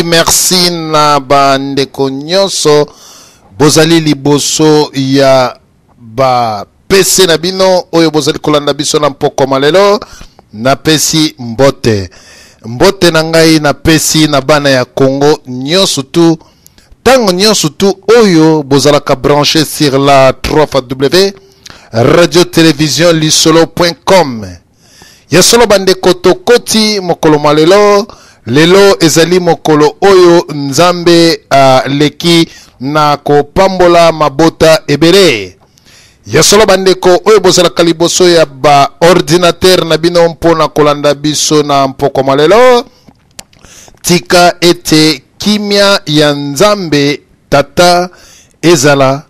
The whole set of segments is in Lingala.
merci na bandeko nyonso bozali liboso ya ba pese na bino oyo bozali kolanda biso na mpoko malelo na pesi mbote na ngai na pesi na bana ya Congo nyonso tu tango nyonso tu oyo bozalaka branché sur la 3W radio télévision lisolo.com ya solo bandeko tokoti mokolo malelo lelo ezali mokolo oyo nzambe leki na kopambola mabota ebele ya solo bandeko oyo bozalaka liboso ya ba ordinateur na bino mpona kolanda biso na mpoko malelo tika ete kimia ya nzambe tata ezala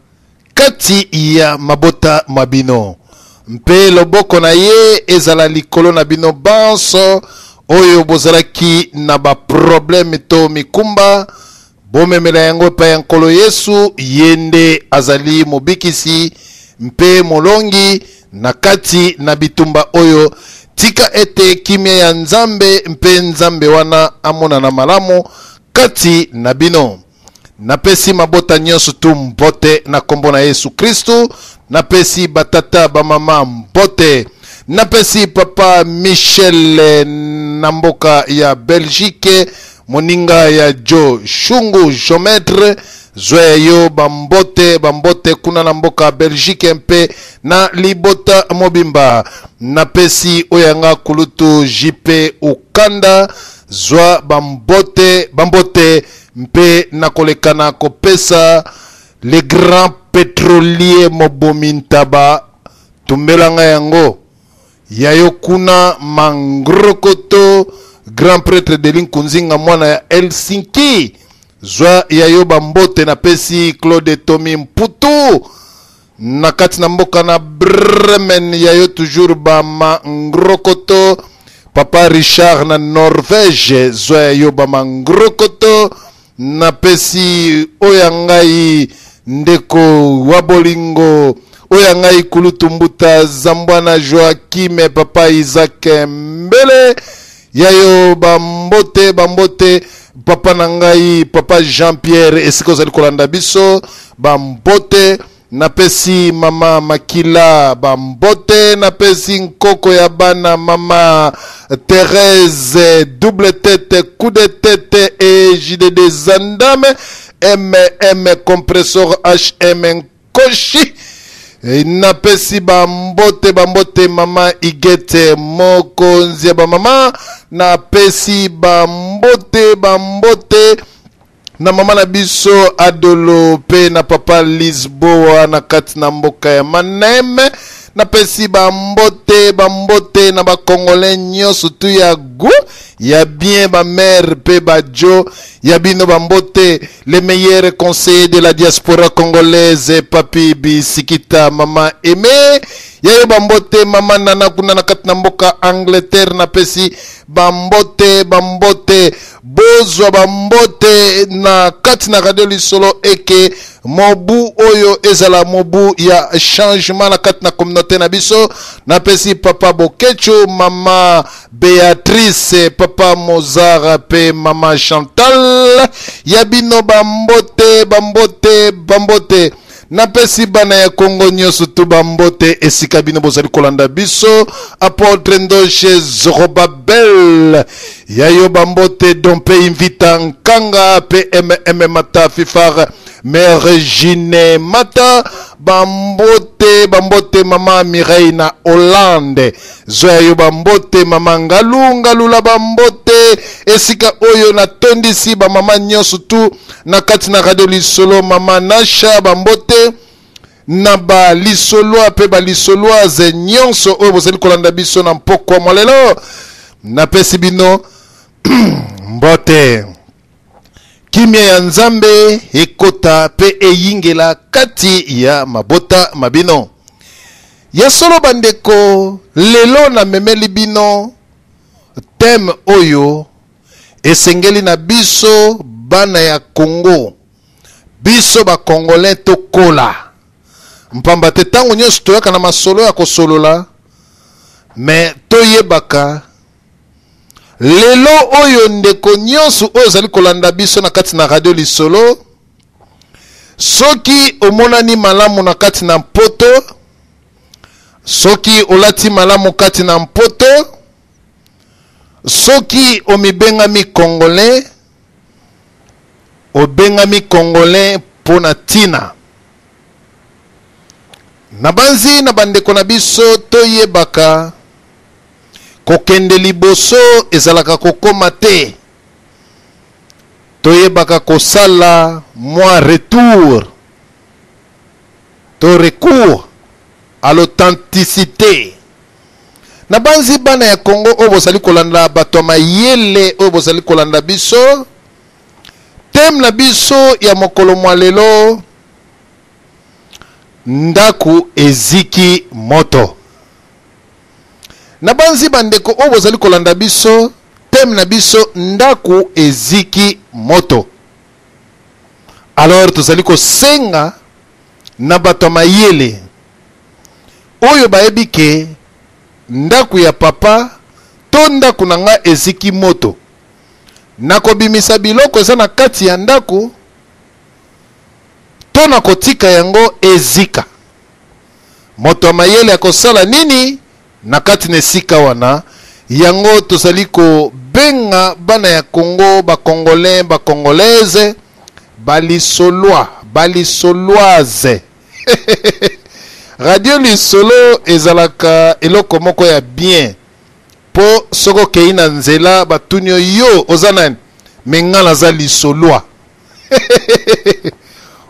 kati ya mabota mabino mpe loboko na ye ezala likolo na bino banso oyo bozalaki na ba problème to mikumba bomemela yango pa ya nkolo Yesu yende azali mobikisi mpe molongi na kati na bitumba oyo tika ete kimia ya nzambe mpe nzambe wana amona na malamu kati na bino napesi mabota nyonso tu mbote na kombo na Yesu Kristu napesi batata bamama mbote napesi papa Michel na mboka ya Belgique moninga ya Jo Shungu Jometre zoe yo bambote kuna na mboka Belgique mpe na libota mobimba napesi oyanga kulutu JP Ukanda zwa bambote mpe na kolekana kopesa le grand pétrolier mobomintaba tumbelanga yango yayo kuna mangrokoto grand prêtre de Linkunzinga mwana ya Helsinki zwa yayo bambote na pesi Claude Tomi Mputu na kati na mboka na Bremen yayo toujours ba mangrokoto papa Richard na Norvège zwa yayo ba mangrokoto na pesi oyangai ndeko wabolingo oyangai kulutumbuta zambwana Joachim papa Isaac Mbele yayo bambote papa nangai papa Jean-Pierre esiko zali kolanda biso bambote napesi mama Makila bambote napesi nkoko ya bana mama Thérèse double tête coup de tête et JDD Zandame MM compresseur HM Koshi napesi bambote mama Igete mokonzi ba mama napesi bambote na mama na biso Adolo pe na papa Lisboa na kati na mboka ya Maneme napesi bambote na ba Congolais nyonso tu ya gu ya bien ba mère pe ba jo ya bino bambote les meilleurs conseillers de la diaspora congolaise papi Bisikita mama Aimé yayo bambote mama nana kuna na kati na mboka Angleterre napesi bambote bozwa bambote na kati na radio lisolo eke mobu oyo ezala mobu ya changement na kati na communauté na biso napesi papa Bokecho mama Beatrice papa Mozart pe mama Chantal yabino bambote napesi bana ya Congo nyonso tu bambote esika bino bozali kolanda biso apôtre Ndoche Zorobabel yayo bambote dompe invita nkanga pe mata fifar mère Gine mata bambote mama Mireille na Hollande zoyayo bambote mama ngalu la bambote esika oyo na tondisi ba mama nyonso tu na kati na radio lisolo mama Nasha bambote na ba lisolo pe ba lisoloise nyonso oyo bozali kolanda biso na mpoko molelo napesi bino mbote kimia ya nzambe ekota pe eyingela kati ya mabota mabino ya solo bandeko lelo na memeli bino thème oyo esengeli na biso bana ya Congo biso ba Congolais tokola mpamba te tango nyonso toyaka na masolo ya kosolola me toyebaka lelo oyo ndeko nyonso oyo zali kolanda biso na kati na radio lisolo, soki omonani malamu na kati na mpoto, soki olati malamu kati na mpoto, soki omibengami congolais, obengami congolais pona tina. Na banzi na bandeko na biso toyebaka kokende liboso ezalaka kokoma te. Toyebaka kosala moi retour. To recours à l'authenticité. Na banzi bana ya Congo oyo bozali kolanda bato mayele oyo bozali kolanda biso. Tem na biso ya mokolo mwa lelo, ndaku eziki moto. Na banzi bandeko oyo bozali kolanda biso, tem na biso ndaku eziki moto. Alors tozali kosenga na bato mayele oyo bayebi ke ndaku ya papa to ndaku na nga eziki moto. Nakobimisa biloko eza na kati ya ndaku to na kotika yango ezika. Moto mayele akosala nini na kati na esika wana? Yango tozali ko benga bana ya Congo, ba congolais, ba congolaise, balisolois, balisoloise. Radio lisolo ezalaka eloko moko ya bien. Po soko keina nzela batunyo yo ozana mengala za lisolois.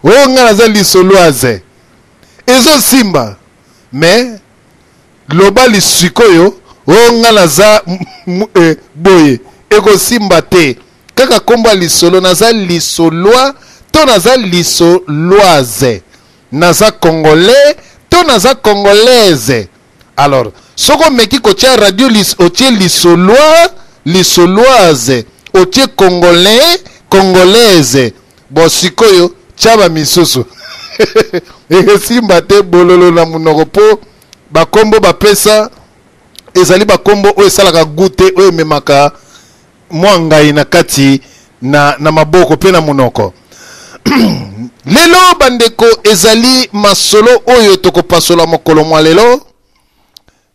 O ngala za lisoloise. Ezo simba. Mais loba lisikoyo o ngala za boye eko simba te. Kaka komba lisolo naza lisolois to naza lisoloise. Naza congolais to naza congolaise. Alors soko meki kotia radio otie lisolois, lisoloise, otie congolais, congolaise. Bo sikoyo chaba misusu. Simba te bololo na munoko po bakombo bapesa ezali bakombo oyo esalaka gute oyo memaka mwa ngai na kati na maboko pe na munoko. Lelo bandeko ezali masolo oyo tokopasola mokolo mwa lelo.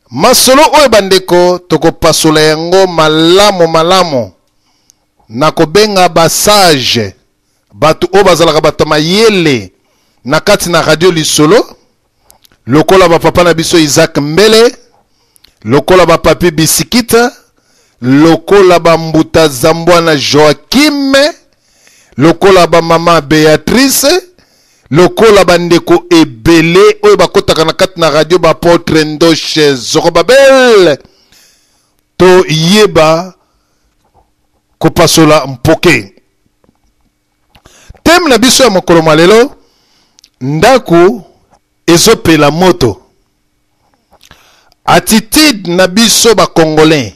Masolo oyo bandeko tokopasola yango malamu malamu. Nakobenga basage batu oyo bazalaka bato mayele na kati na radio lisolo. Lokola ba papa na biso Isaac Mbele, lokola ba papi Bisikita, lokola ba mbuta Zambwana Joachim, lokola ba mama Beatrice, lokola ba ndeko ebele oyo bakotaka na kati na radio ba Apotre Ndoshe Zorobabel. To yeba kopasola mpoke. Tem na biso ya mokolo malelo, ndaku ezopela moto. Attitude na biso ba congolais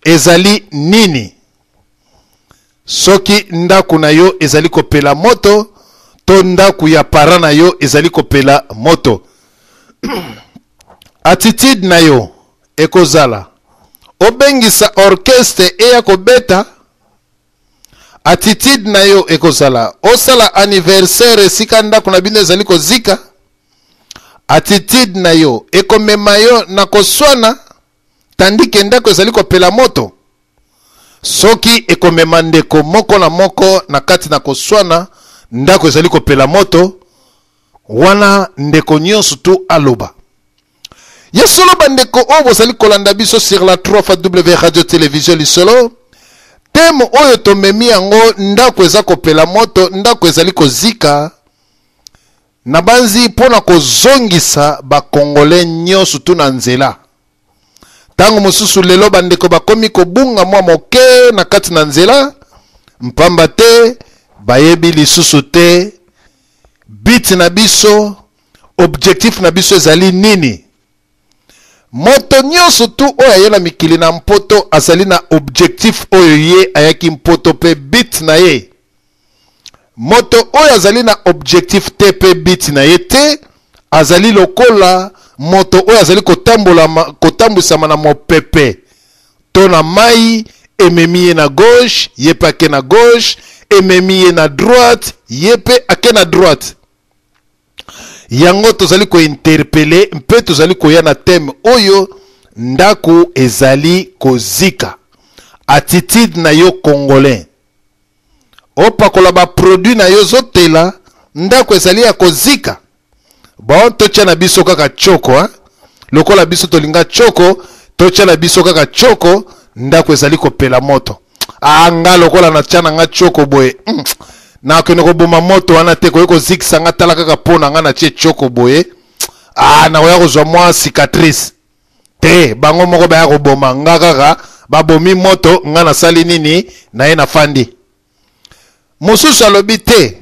ezali nini? Soki ndaku na yo ezali kopela moto, to ndaku ya para na yo ezali kopela moto. Attitude na yo ekozala obengisa orchestre eya kobeta. Attitude na yo ekozala osala anniversaire sika ndaku na bino ezali kozika. Attitude na yo ekomema yo na koswana tandike ndako ezali kopela moto. Soki ekomema ndeko moko na moko na kati na koswana ndako ezali kopela moto, wana ndeko nyonso tu aloba. Yesolo bandeko oyo bozali kolanda biso sur la 3W radio télévision lisolo. Temo oyo tomemi yango ndako eza kopela moto, ndako ezali kozika. Na banzi pona kozongisa ba congolais nyonso tu na nzela. Tango mosusu lelo bandeko bakomi kobunga mwa moke na kati na nzela, mpamba te bayebi lisusu te bit na biso, objectif na biso ezali nini. Moto nyonso tu oyo aye na mikili na mpoto azali na objectif oyo ye ayaki mpoto pe bit na ye. Moto oyo azali na objectif te pe bit na ye te, azali lokola moto oyo azali kotambusama na mopepe to na mai ememi na gauche yepe ake na gauche, ememi na droite yepe ake na droite. Yango tozali ko interpeller mpe tozali ko ya na thème oyo ndaku ezali kozika. Attitude na yo congolais. Opakola ba produit na yo zotela ndaku ezali ya kozika. Bon tocha na biso kaka choko hein. Lokola biso tolinga choko, tocha na biso kaka choko ndaku ezali kopela moto. Nga lokola na tchana nga choko boye. Na kene ko boma moto wana te ko yeko zikisa nga tala kaka pona nga na tie choko boye. Na oya kozwa mwa cicatrice. Te bango moko ba ya ko boma nga kaka ba bomi moto nga na sali nini na ye na fandi. Mosusu alobi te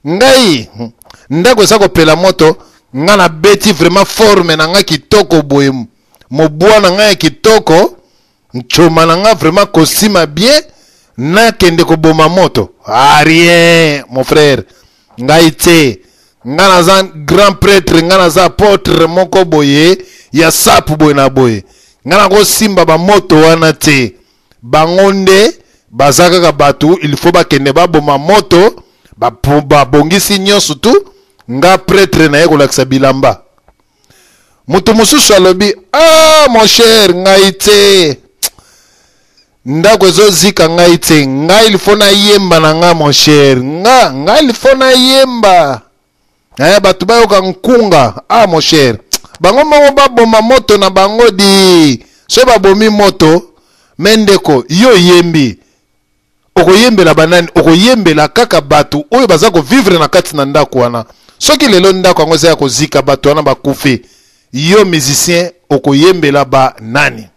ngai ndako esa kopela moto nga na beti vraiment forme na nga kitoko boye mobwa na nga ya kitoko nchoma na nga vraiment kosima bien na kende ko boma moto. Rien mon frère ngai te nga na za grand prêtre nga na za apôtre moko boye ya sapu boye na boye nga na ko simba ba moto wana te bangonde bazaka ka batu il faut ba kende ba boma moto ba bongisi nyonso tu nga prêtre na ye kolakisa bilamba. Mutu mususu alobi mon cher ngai te ndako ezozika ngai te ngai il faut na yemba na nga mon cher ngai il faut na yemba batu bayoka nkunga mon cher bango moko baboma moto na bango di so babomi moto mendeko yo yembi okoyembela banani okoyembela kaka batu oyo baza ko vivre na kati na ndako wana. Soki lelo ndako yango eza kozika batu wana bakufi yo musicien okoyembela ba nani.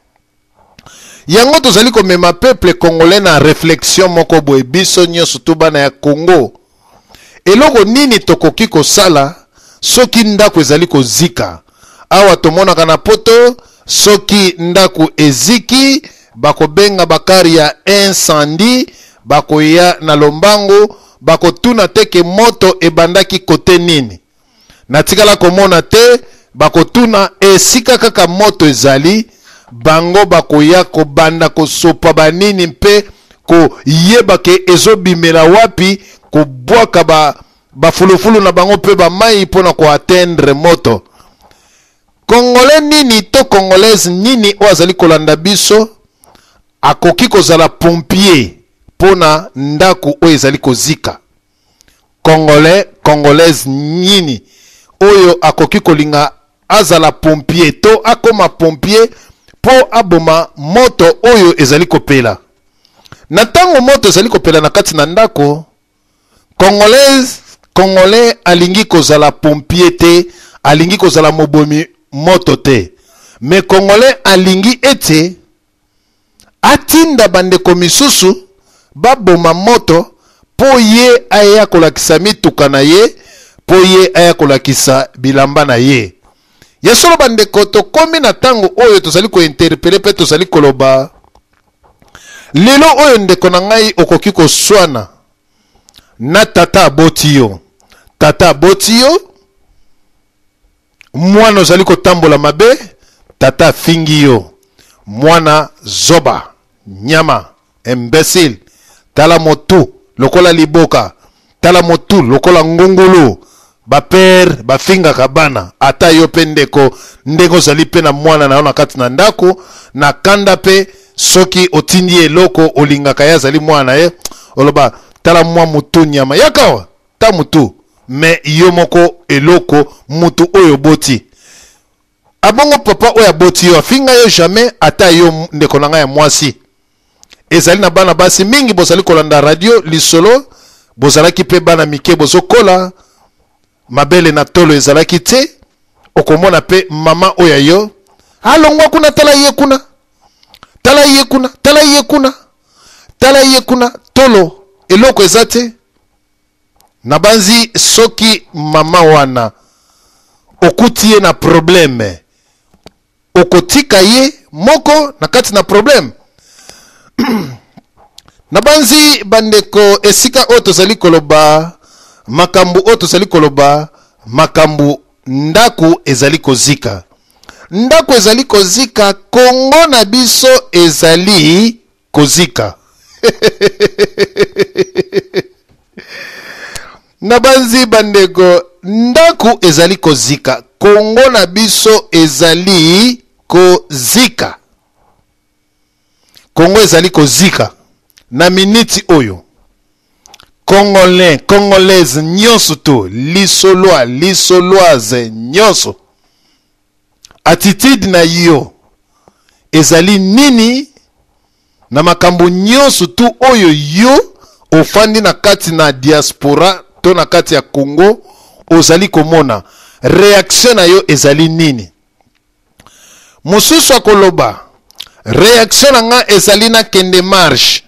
Yango tozali komema peuple congolais na réflexion moko boye biso nyonso tu bana ya Congo. Eloko nini tokoki kosala soki ndako ezali kozika? Awa tomonaka na poto soki ndako eziki bakobenga bakari ya incendie bakoya na lombango bakotuna teke moto ebandaki kote nini. Natikala komona te bakotuna esika kaka moto ezali bango bakoya kobanda kosopa banini mpe ko yebake ezobimela wapi kobwaka bafulufulu na bango mpe bamai mpona ko atteindre moto. Congolais nini to congolaise nini oyo azali kolanda biso akoki kozala pompier pona ndaku oyo ezali kozika? Congolais congolaise nini oyo akoki kolinga azala pompier to akoma pompier po aboma moto oyo ezali kopela? Na tango moto ezali kopela na kati na ndako, congolais alingi kozala pompier te, alingi kozala mobomi moto te. Me congolais alingi ete atinda bandeko misusu baboma moto po ye aya kolakisa mituka na ye, po ye aya kolakisa bilamba na ye. Ya solo bandeko tokomi na tango oyo tozali ko interpeller pe tozali koloba lelo oyo ndeko na ngai okoki koswana na tata aboti yo. Tata aboti yo, mwana ozali kotambola mabe, tata fingi yo. Mwana zoba, nyama, imbécile, tala motu lokola liboka, tala motu lokola ngongolo, ba père ba finga kabana ata yo pendeko ndeko zali pe na mwana na ona kati na ndako na kanda pe soki otindi eloko olingaka ya zali mwana oloba tala mwa mutu nyama yakawa ta mutu me yo moko eloko mutu oyo boti abongo papa oyo boti yo finga yo jamais ata yo ndeko na nga ya mwasi. Ezali na bana basi mingi bozali kolanda radio lisolo bozalaki pe bana mike bozokola mabele na tolo ezalaki te okomona pe mama oya yo alongwa kuna tala ye kuna tala ye kuna tala ye kuna tala ye kuna tolo eloko ezate na banzi soki mama wana okuti ye na probleme okotika ye moko na kati na probleme. Na banzi bandeko esika oyo tozali koloba makambu oyo tozali koloba makambu ndaku ezali kozika. ndako ezali kozika, Congo na biso ezali kozika. Nabanzi bandeko, ndako ezali kozika, Congo na biso ezali kozika. Congo ezali kozika. Na miniti oyo, Congolais, Congolaise nyonso to, lisoloa, lisoloise nyonso, attitude na yo ezali nini na makambo nyonso tu oyo yo ofandi na kati na diaspora to na kati ya Congo ozali komona, reaction na yo ezali nini? Mosusu akoloba reaction na nga ezali na kende marche.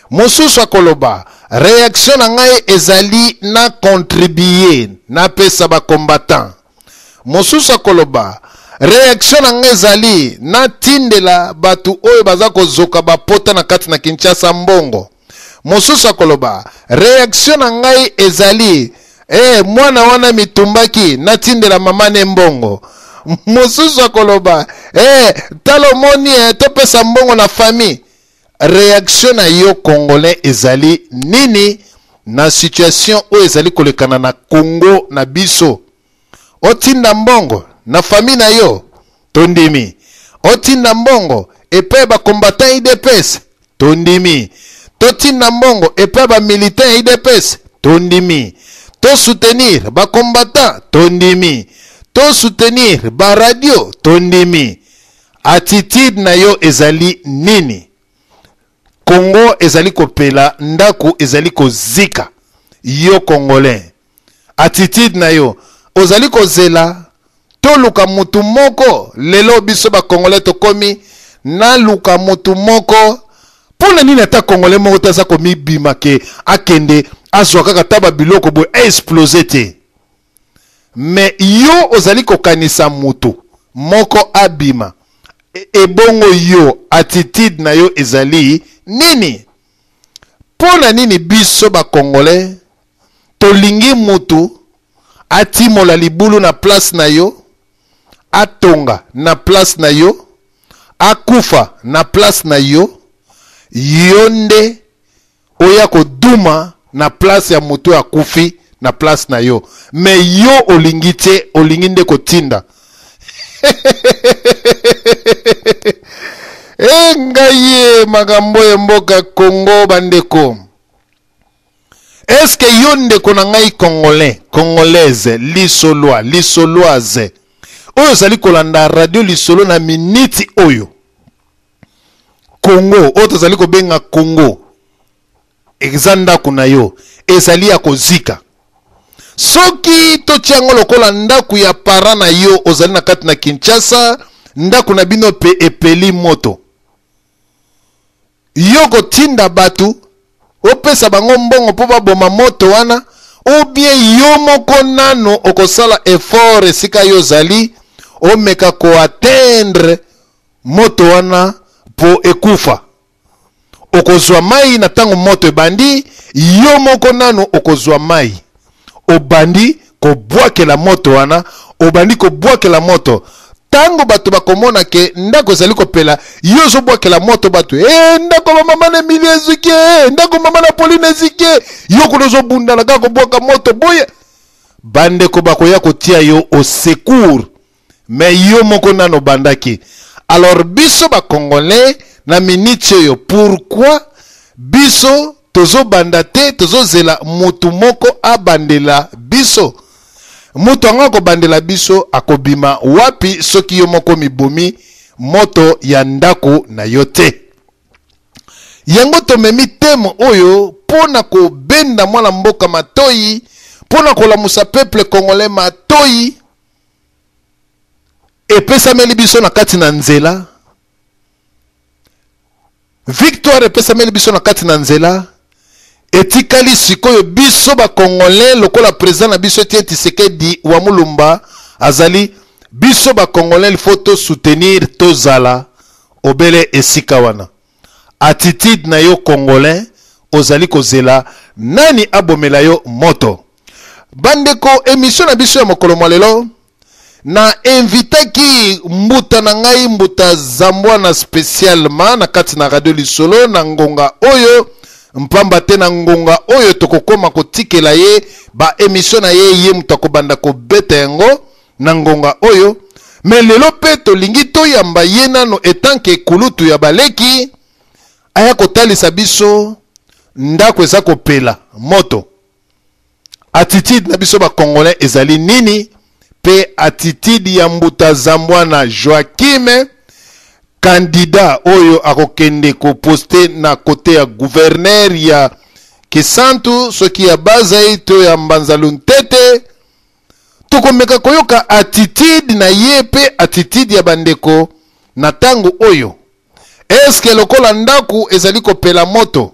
Mosusu akoloba reaction na ngai ezali na contribuer na pesa ba combattant. Mosusu akoloba reaction na ngai ezali na tindela batu oyo baza kozoka bapota na kati na Kinshasa mbongo. Mosusu akoloba reaction na ngai ezali mwana wana mitumbaki na tindela mama ne mbongo. Mosusu akoloba talo moni to pesa mbongo na famille. Reaction na yo Congolais ezali nini na situation oyo ezali kolekana na Congo na biso? Otinda mbongo na famille na yo, tondimi. Otinda mbongo epe ba combattant IDPS, tondimi. Totinda mbongo epe ba militant IDPS, tondimi. To soutenir ba combattant, tondimi. To soutenir ba radio, tondimi. Attitude na yo ezali nini? Congo ezali kopela, ndako ezali kozika. Yo Congolais, attitude na yo ozali kozela to luka mutu moko. Lelo biso ba Congolais tokomi na luka mutu moko. Pona nini ata Congolais moko taza komi bima ke akende azwa kaka taba biloko boy exploser te. Mais yo ozali kokanisa mutu moko abima. Ebongo yo attitude na yo ezali nini? Pona nini biso ba Congolais tolingi mutu atimola libulu na place na yo, atonga na place na yo, akufa na place na yo, yonde oya koduma na place ya mutu akufi na place na yo. Me yo olingi te, olingi nde kotinda. Ngaye magambo mboka Congo bandeko. Est-ce que yonde kona ngai Congolais, Congolaise, lisoloa, lisoloise oyo zali kolanda radio lisolo na miniti oyo Congo, oto zali kobenga Congo exanda kuna yo ezali ya kozika. Soki to tiango lokola ndaku ya para na yo ozali na kati na Kinshasa, ndaku na bino pe epeli moto. Yo kotinda batu opesa bango mbongo po baboma moto wana, ou bien yo moko nano okosala effort esika yo zali omeka ko atteindre moto wana po ekufa. Okozwa mai na tango moto ebandi, yo moko nano okozwa mai obandi ko bwakela moto wana, obandi ko bwakela moto. Tango batu bakomona ke ndako ezali kopela, yo zo bwakela moto batu, ndako mama na Emilie zike, ndako mama na Pauline zike, yo kozo bunda na kako bwaka moto boye. Bande ko bakoya kotia yo au secours, mais yo moko nano bandaki. Alors biso ba Congolais na minute yo, pourquoi biso tozo bandate, tozo zela mutu moko abandela biso? Mutu anga ko bandela biso akobima wapi soki yo moko mibomi moto ya ndako na yote. Yango tomemi temo oyo pona ko benda mwana mboka matoi, pona ko lamusa peuple congolais matoi. Epesa meli biso na kati na nzela. Victoire epesa meli biso na kati na nzela. Etikali sikoyo biso ba Congolais lokola président na biso tie Tshisekedi wa Mulumba azali, biso ba Congolais il faut to soutenir to zala obele esika wana. Attitude na yo Congolais ozali kozela nani abomela yo moto. Bandeko émission na biso ya mokolo lelo na invité ki mbuta na ngai mbuta zambwana spécialement na kati na radio lisolo na ngonga oyo mpamba te na ngonga oyo tokokoma kotikela ye ba émission na ye mutakobanda ko beta yango na ngonga oyo mais lelo pe tolingi toyamba ye nano etanke kulutu ya baleki aya kotalisa biso ndako eza kopela moto attitude na biso ba congolais ezali nini pe attitude ya mbuta zambwana Joachim candidat oyo akokende ko poster na côté ya gouverneur ya Kisantu soki ya baza ito ya Mbanzaluntete tokomeka koyoka attitude na ye pe attitude ya bandeko na tango oyo eske lokola ndaku ezali kopela moto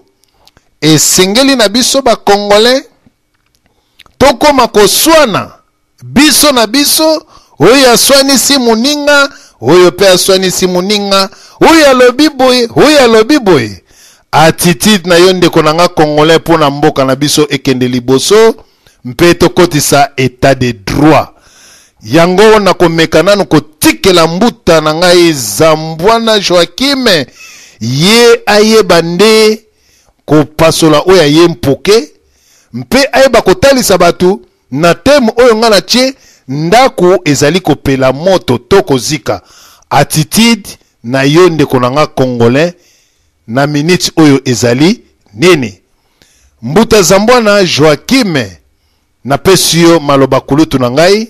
esengeli na biso ba congolais tokoma koswana biso na biso oyo aswanisi muninga oyo pe aswanisi muninga oyo alobi boye attitude na yo ndeko nanga congolais pona mboka na biso ekende liboso mpe tokotisa état de droit yango na komeka nanu kotikela mbuta na ngai Zambwana Joachim ye ayeba nde kopasola oyo ye mpoke mpe ayeba kotalisa batu na temu oyo nga na tie ndaku ezali kopela moto toko zika attitude na yo ndeko nanga congolais na minute oyo ezali nini mbuta Zambwana Joachim na pesi yo maloba kulutu na ngai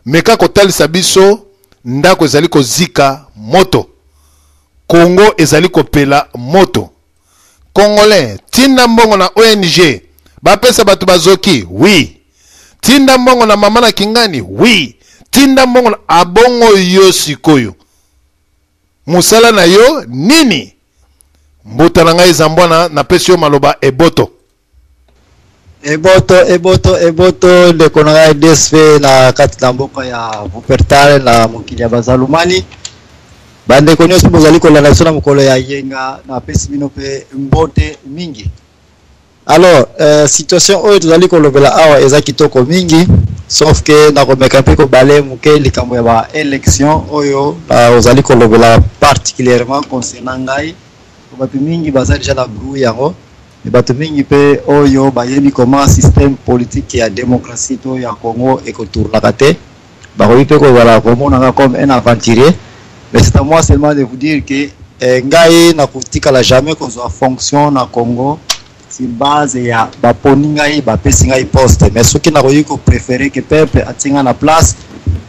meka kotalisa biso ndako ezali kozika moto Congo ezali kopela moto congolais tinda mbongo na ONG bapesa batu bazoki oui tinda mbongo na mama na kingani oui tinda mbongo na abongo yo sikoyo musala na yo nini mbuta na ngai Zambwana na pesi yo maloba eboto de konanga DSV na kati na mboka ya Vupertale na mokili ya Bazalumani bande konyoso bozali kolanda biso na mokolo ya yenga na pesi bino pe mbote mingi. Alors situation oyo tozali kolobela awa eza kitoko mingi sauf que na komeka pe ko bale muke likambo ya ba élection oyo ozali kolobela particulièrement concernant ngai ko batu mingi bazali déjà na brouille yango et batu mingi pe oyo bayebi comment système politique ya démocratie to ya Congo ekotourna kate ba ko pe ko wala komona comme un aventurier. Mais c'est à moi seulement de vous dire que ngai na kotika la jamais qu'on soit fonction na Congo si base ya ba poningai ba pesingai poste mais ce qui na ko préférer que peuple atinga na place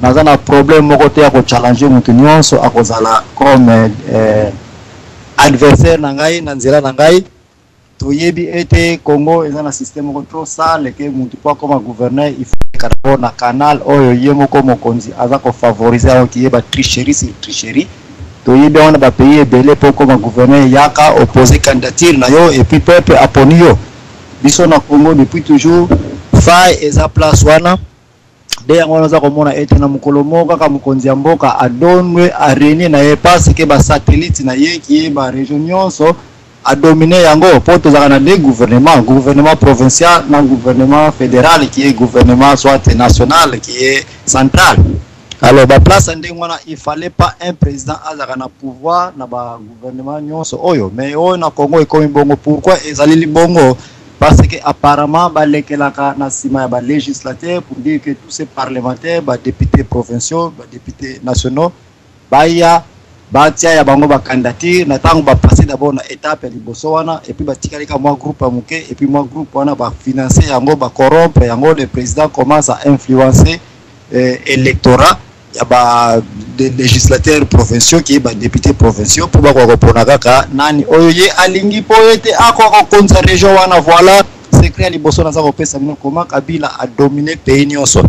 naza na problème moko te ya ko challenger mutu nyonso akozala comme adversaire na ngai na nzela na ngai toyebi ete Congo eza na système moko trop sale que mutu kwa comme gouverneur il faut na canal oyo yemo ko mokonzi aza ko favoriser au qui ba tricherie toyebi on ba pays ebele po comme gouverneur yaka opposer candidature na yo et puis peuple aponi yo biso na Congo depuis toujours faille eza place wana de yango naza komona ete na mukolo moko ka mokonzi ya mboka adonwe areni na ye parce que ba satellite na ye qui ba région nyonso a dominé yango pour tous les gouvernement provincial, non gouvernement fédéral qui est gouvernement soit national qui est central. Alors ba place ndengwana il fallait pas un président azaka pouvoir na ba gouvernement nyonso oyo mais oyo na Congo ekomi bongo pourquoi ezali bongo parce que apparemment ba lekelaka na sima ya ba législateur pour dire que tous ces parlementaires ba députés provinciaux ba députés nationaux baya batia ya bango ba candidature na tango ba passer d'abord na étape ya liboso wana et puis ba tikalika moi groupe ya muke et puis moi groupe wana ba financer yango ba corrompre yango le président commence à influencer électorat ya ba des législateurs provinciaux qui ba députés provinciaux pour ba ko pona kaka nani oyo ye alingi po ete akoko konza région wana voilà secret liboso na za ko pesa bino comment Kabila a dominé pays nyonso.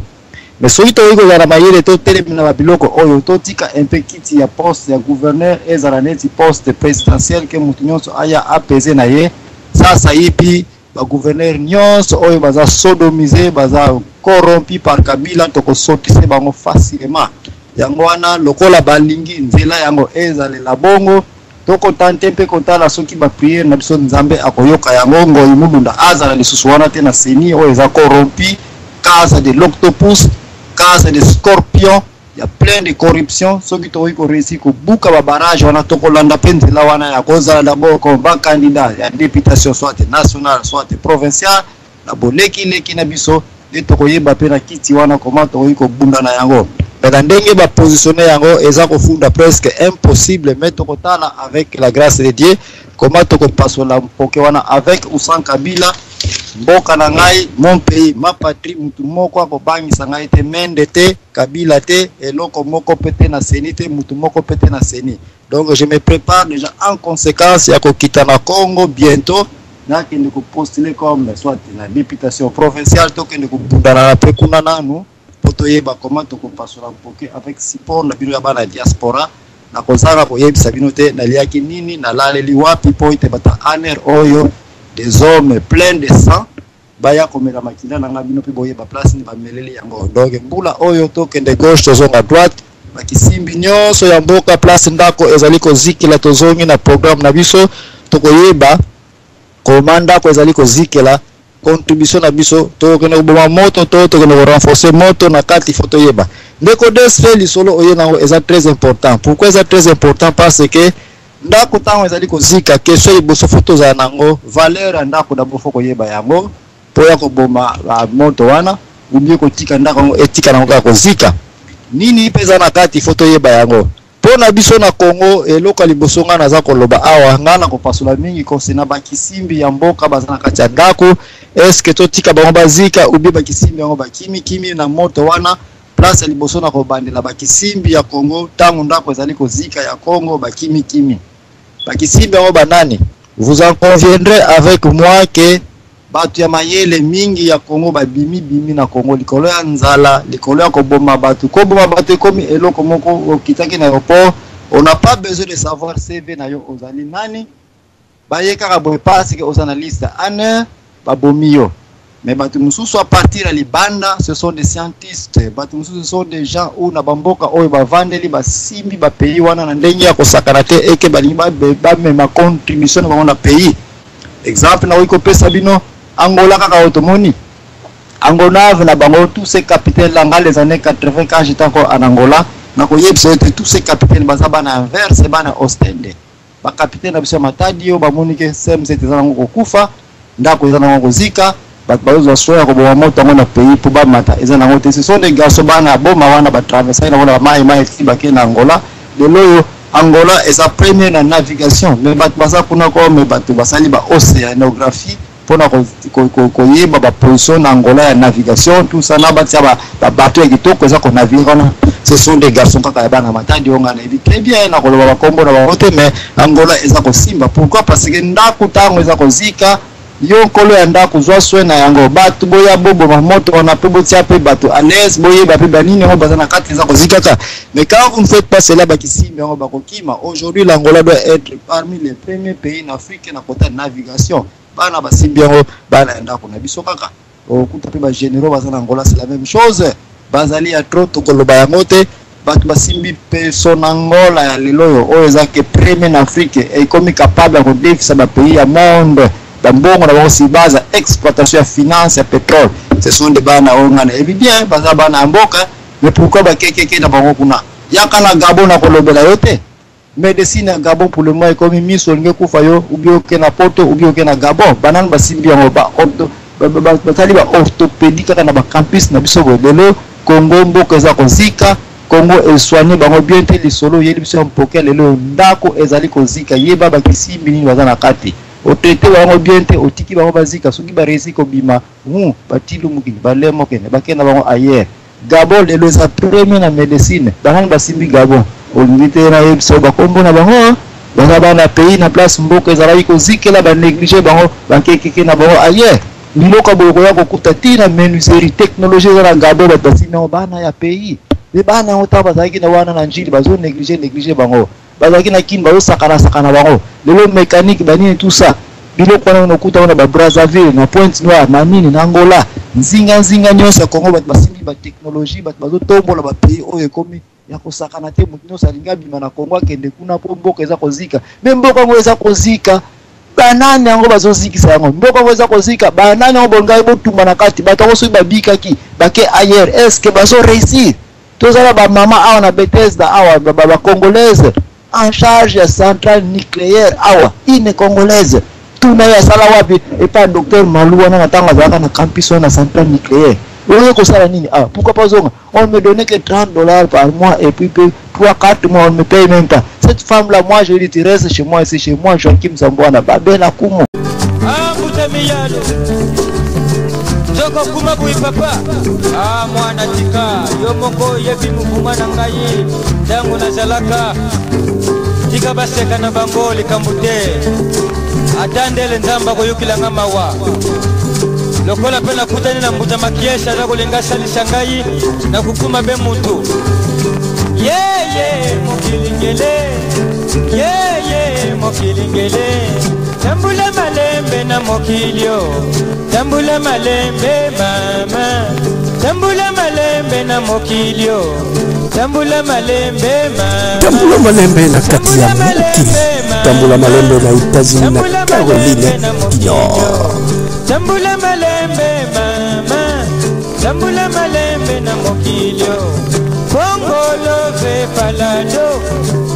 Mais ce qui est dans la manière de terminer la biloko oyo to tika un peu kiti ya poste ya gouverneur et zaraneti poste présidentiel que mutunyoso aya apaiser na ye ça yipi ba gouverneur nyonso oyo baza sodomisé baza corrompu par Kabila to ko sortise bango facilement yango wana lokola balingi nzela yango ezale la bongo to ko tante pe kotala soki ba prière na biso nzambe akoyoka yango ngo imudunda azala lisusu wana te na seni oyo za corrompu casa de l'octopus casa de scorpion Il y a plein de corruption. Ceux qui ont réussi à boucler le barrage, on a tout Kolanda Pentila, on a cause d'abord comme candidat, il y a députation soit nationale, soit provinciale, la boleki leki na biso, et tokoye bape na kiti wana comment tokoye ko bunda na yango. Mais dans ndenge ba positionner yango, eza ko funda presque impossible, mais tokotala avec la grâce de Dieu, comment toko pasola mpoke wana avec ou sans Kabila. Mboka na ngai, mon pays, ma patrie, mutu moko ko bangisa ngai te mende te, Kabila te, eloko moko pete na seni te, mutu moko pete na seni. Donc je me prépare déjà en conséquence ya ko kita na Congo bientôt, na kende ko postuler comme soit na députation provinciale to kende ko bundana na pekuna nanu, poto yeba comment to ko pasola mpoke avec support na bino ya bana diaspora, na kozanga ko yebisa bino te na liaki nini na laleli wapi po ite bata aner oyo des hommes pleins de sang baya komela makila na ngabino pe boye ba place ni ba meleli yango donc mbula oyo to kende gauche to zonga droite bakisimbi nyonso ya mboka place ndako ezali ko zikela to zongi na programme na biso to koyeba komanda ko ezali ko zikela contribution na biso to kende boma moto to kende renforcer moto na kati photo yeba ndeko desfeli solo oyo nango eza très important. Pourquoi c'est très important? Parce que ndako tango ezali ko zika question liboso photo za nango valeur ndako da bofo ko yeba yango po ya ko boma moto wana ubie ko tika ndako etika nango ko zika nini peza na kati photo yeba yango po na biso na Congo eloko liboso nga naza ko loba awa ngana ko pasula mingi ko sina bakisimbi ya mboka bazana kati ya ndako eske to tika bango bazika ubie bakisimbi yango bakimi kimi na moto wana place liboso na ko bandela bakisimbi ya Congo tango ndako ezali ko zika ya Congo bakimi kimi bakisimbi yango banani. Vous en conviendrez avec moi que batu ya mayele mingi ya Congo babimi bimi na Congo likolo ya nzala likolo ya koboma batu komi eloko moko okitaki na aéroport. On n'a pas besoin de savoir CV na yo ozali nani bayeka ka boye parce que ozana liste ane babomi yo. Mais batu mususu à partir à libanda ce sont des scientistes, batu mususu ce sont des gens où na bamboka oyo bavandeli basimbi ba pays wana na ndenge ya kosakana te eke balingi ba mema contribution na bango pays. Exemple na wiko pesa bino Angola kaka automoni Angola na bango tous ces capitaines là les années 80 quand j'étais encore en Angola na ko yebso tous ces capitaines bazaba na inverse bana Ostende ba capitaine na biso matadi yo ba monike semse tezana ngo kufa ndako ezana ngo zika bat bazo soya ko bo moto ngona pays pour ba mata ezana ngo te ce sont des garçons bana boma wana ba traverser na wana mai tibake na Angola de loyo Angola est sa première na navigation mais bat basa kuna ko me bat basali ba océanographie pour na ko yeba ba position na Angola ya navigation tout ça na batia ba bateau kitoko eza ko naviguer na ce sont des garçons kaka bana matadi onga na ebi très bien na ko ba kombo na ba hote mais Angola eza ko simba. Pourquoi? Parce que ndako tango eza ko zika yo kolo ya ndako zwa swena yango batu boya bobo mamoto on a peu botia pe batu à l'aise boye ba pe banini on bazana kati za ko zikaka. Mais quand vous ne faites pas cela bakisimbi yango bakokima. Aujourd'hui l'Angola doit être parmi les premiers pays en Afrique na côté navigation. Bana basimbi yango bana ndako na biso kaka okuta pe ba généraux bazana Angola c'est la même chose bazali ya trop to koloba yango te batu basimbi personne Angola ya leloyo o ezake premier en Afrique et comme capable de défier ba pays ya monde bambongo na bango base exploitation ya finance ya pétrole. Ce sont des bana ongana et bien baza bana mboka. Mais pourquoi ba kekeke na bango kuna yaka na Gabon na kolobela yote médecine à Gabon pour le moment comme miso ngé kufa yo ubio ke na poto ubio ke na Gabon banan basimbi yango ba batali ba orthopédie kaka na ba campus na biso lelo Congo mboka za kozika Congo soigné bango bien te lisolo yeli biso mpoke lelo ndako ezali kozika yeba bakisimbi ni bazana kati o traité bango bien te otiki bango bazika soki ba réussi ko bima batilu mukini balemo kene bakena bango ailleurs. Gabon lelo za premier na médecine banan basimbi Gabon olimité na yebso ba kombo na bango bazaba na pays na place mboka ezali ko zikela ba négliger bango bakekeke na bango ailleurs. Biloko boko ya kokuta tina menuiserie technologie za Gabon basimbi bana ya pays le bana ota bazaki na wana na njili bazo négliger bango bazaki na kin bazo sakana bango lelo mécanique banini tout ça biloko wana nokuta na ba Brazzaville na Pointe-Noire na nini na Angola nzinga nyonso Congo basimbi ba technologie bazo tombola ba pays oyo komi ya kosakana te mutu salinga bima na Congo akende kuna po mboka eza kozika me mboka ngo eza kozika banani yango bazozikisa yango mboka ngo eza kozika banani yango bongai botumba na kati bato so babikaki bake ailleurs est-ce que bazo réussir tozala ba mama awa na Bethesda awa ba congolaise en charge ya centrale nucléaire awa ine congolaise tuna ya sala wapi et pas docteur Malou wana matanga zaka na campus na centrale nucléaire. Oye ko sala nini? Ah, pourquoi pas zonga? On me donnait que $30 par mois et puis 3-4 mois on me paye même pas. Cette femme là, moi je lui dis reste chez moi, c'est chez moi Joachim Zambouana babela kumo. Ah mutamiyalo. Joko kuma bui papa. Ah mwana tika yomoko yebi muvuma na ngai dangu na zalaka. Tika baseka na bangoli kamute. Atandele nzamba koyukila ngamawa. Lokola pena kutani na mbuta makiesha na kulenga salisha ngai na kukuma be muntu. Yeah mokilingele. Yeah mokilingele. Tambula malembe na mokilio. Tambula malembe mama. Tambula malembe na mokilio. Tambula malembe mama. Tambula malembe na kati ya mokili. Tambula malembe na États-Unis na Caroline du Nord. Tambula malembe mama. Tambula malembe na mokilio. Bongo love palado.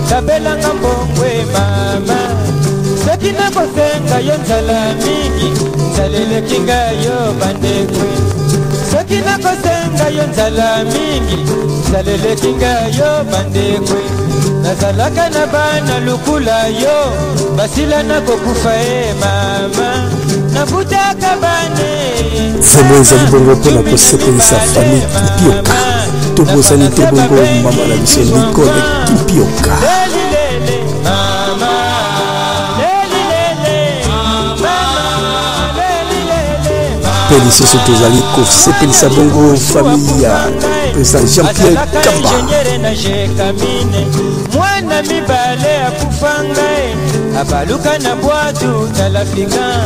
Tabela ngambongwe mama. Sakina kosenga yo nzala mingi. Nzalele kinga yo bandekwe. Sakina kosenga yo nzala mingi. Nzalele kinga yo bandekwe. Nazalaka na bana lukula yo. Basila na kokufa mama. Nabutaka bane. Vraiment ezali bongo mpona kosepelisa famille Kipioka. Tobosani te bongo mama na biso Nicole Kipioka. Peli soso tozali kosepelisa bongo famille ya président Jean-Pierre Kamba. Mwana mibale akufanga abaluka na bwatu talafika.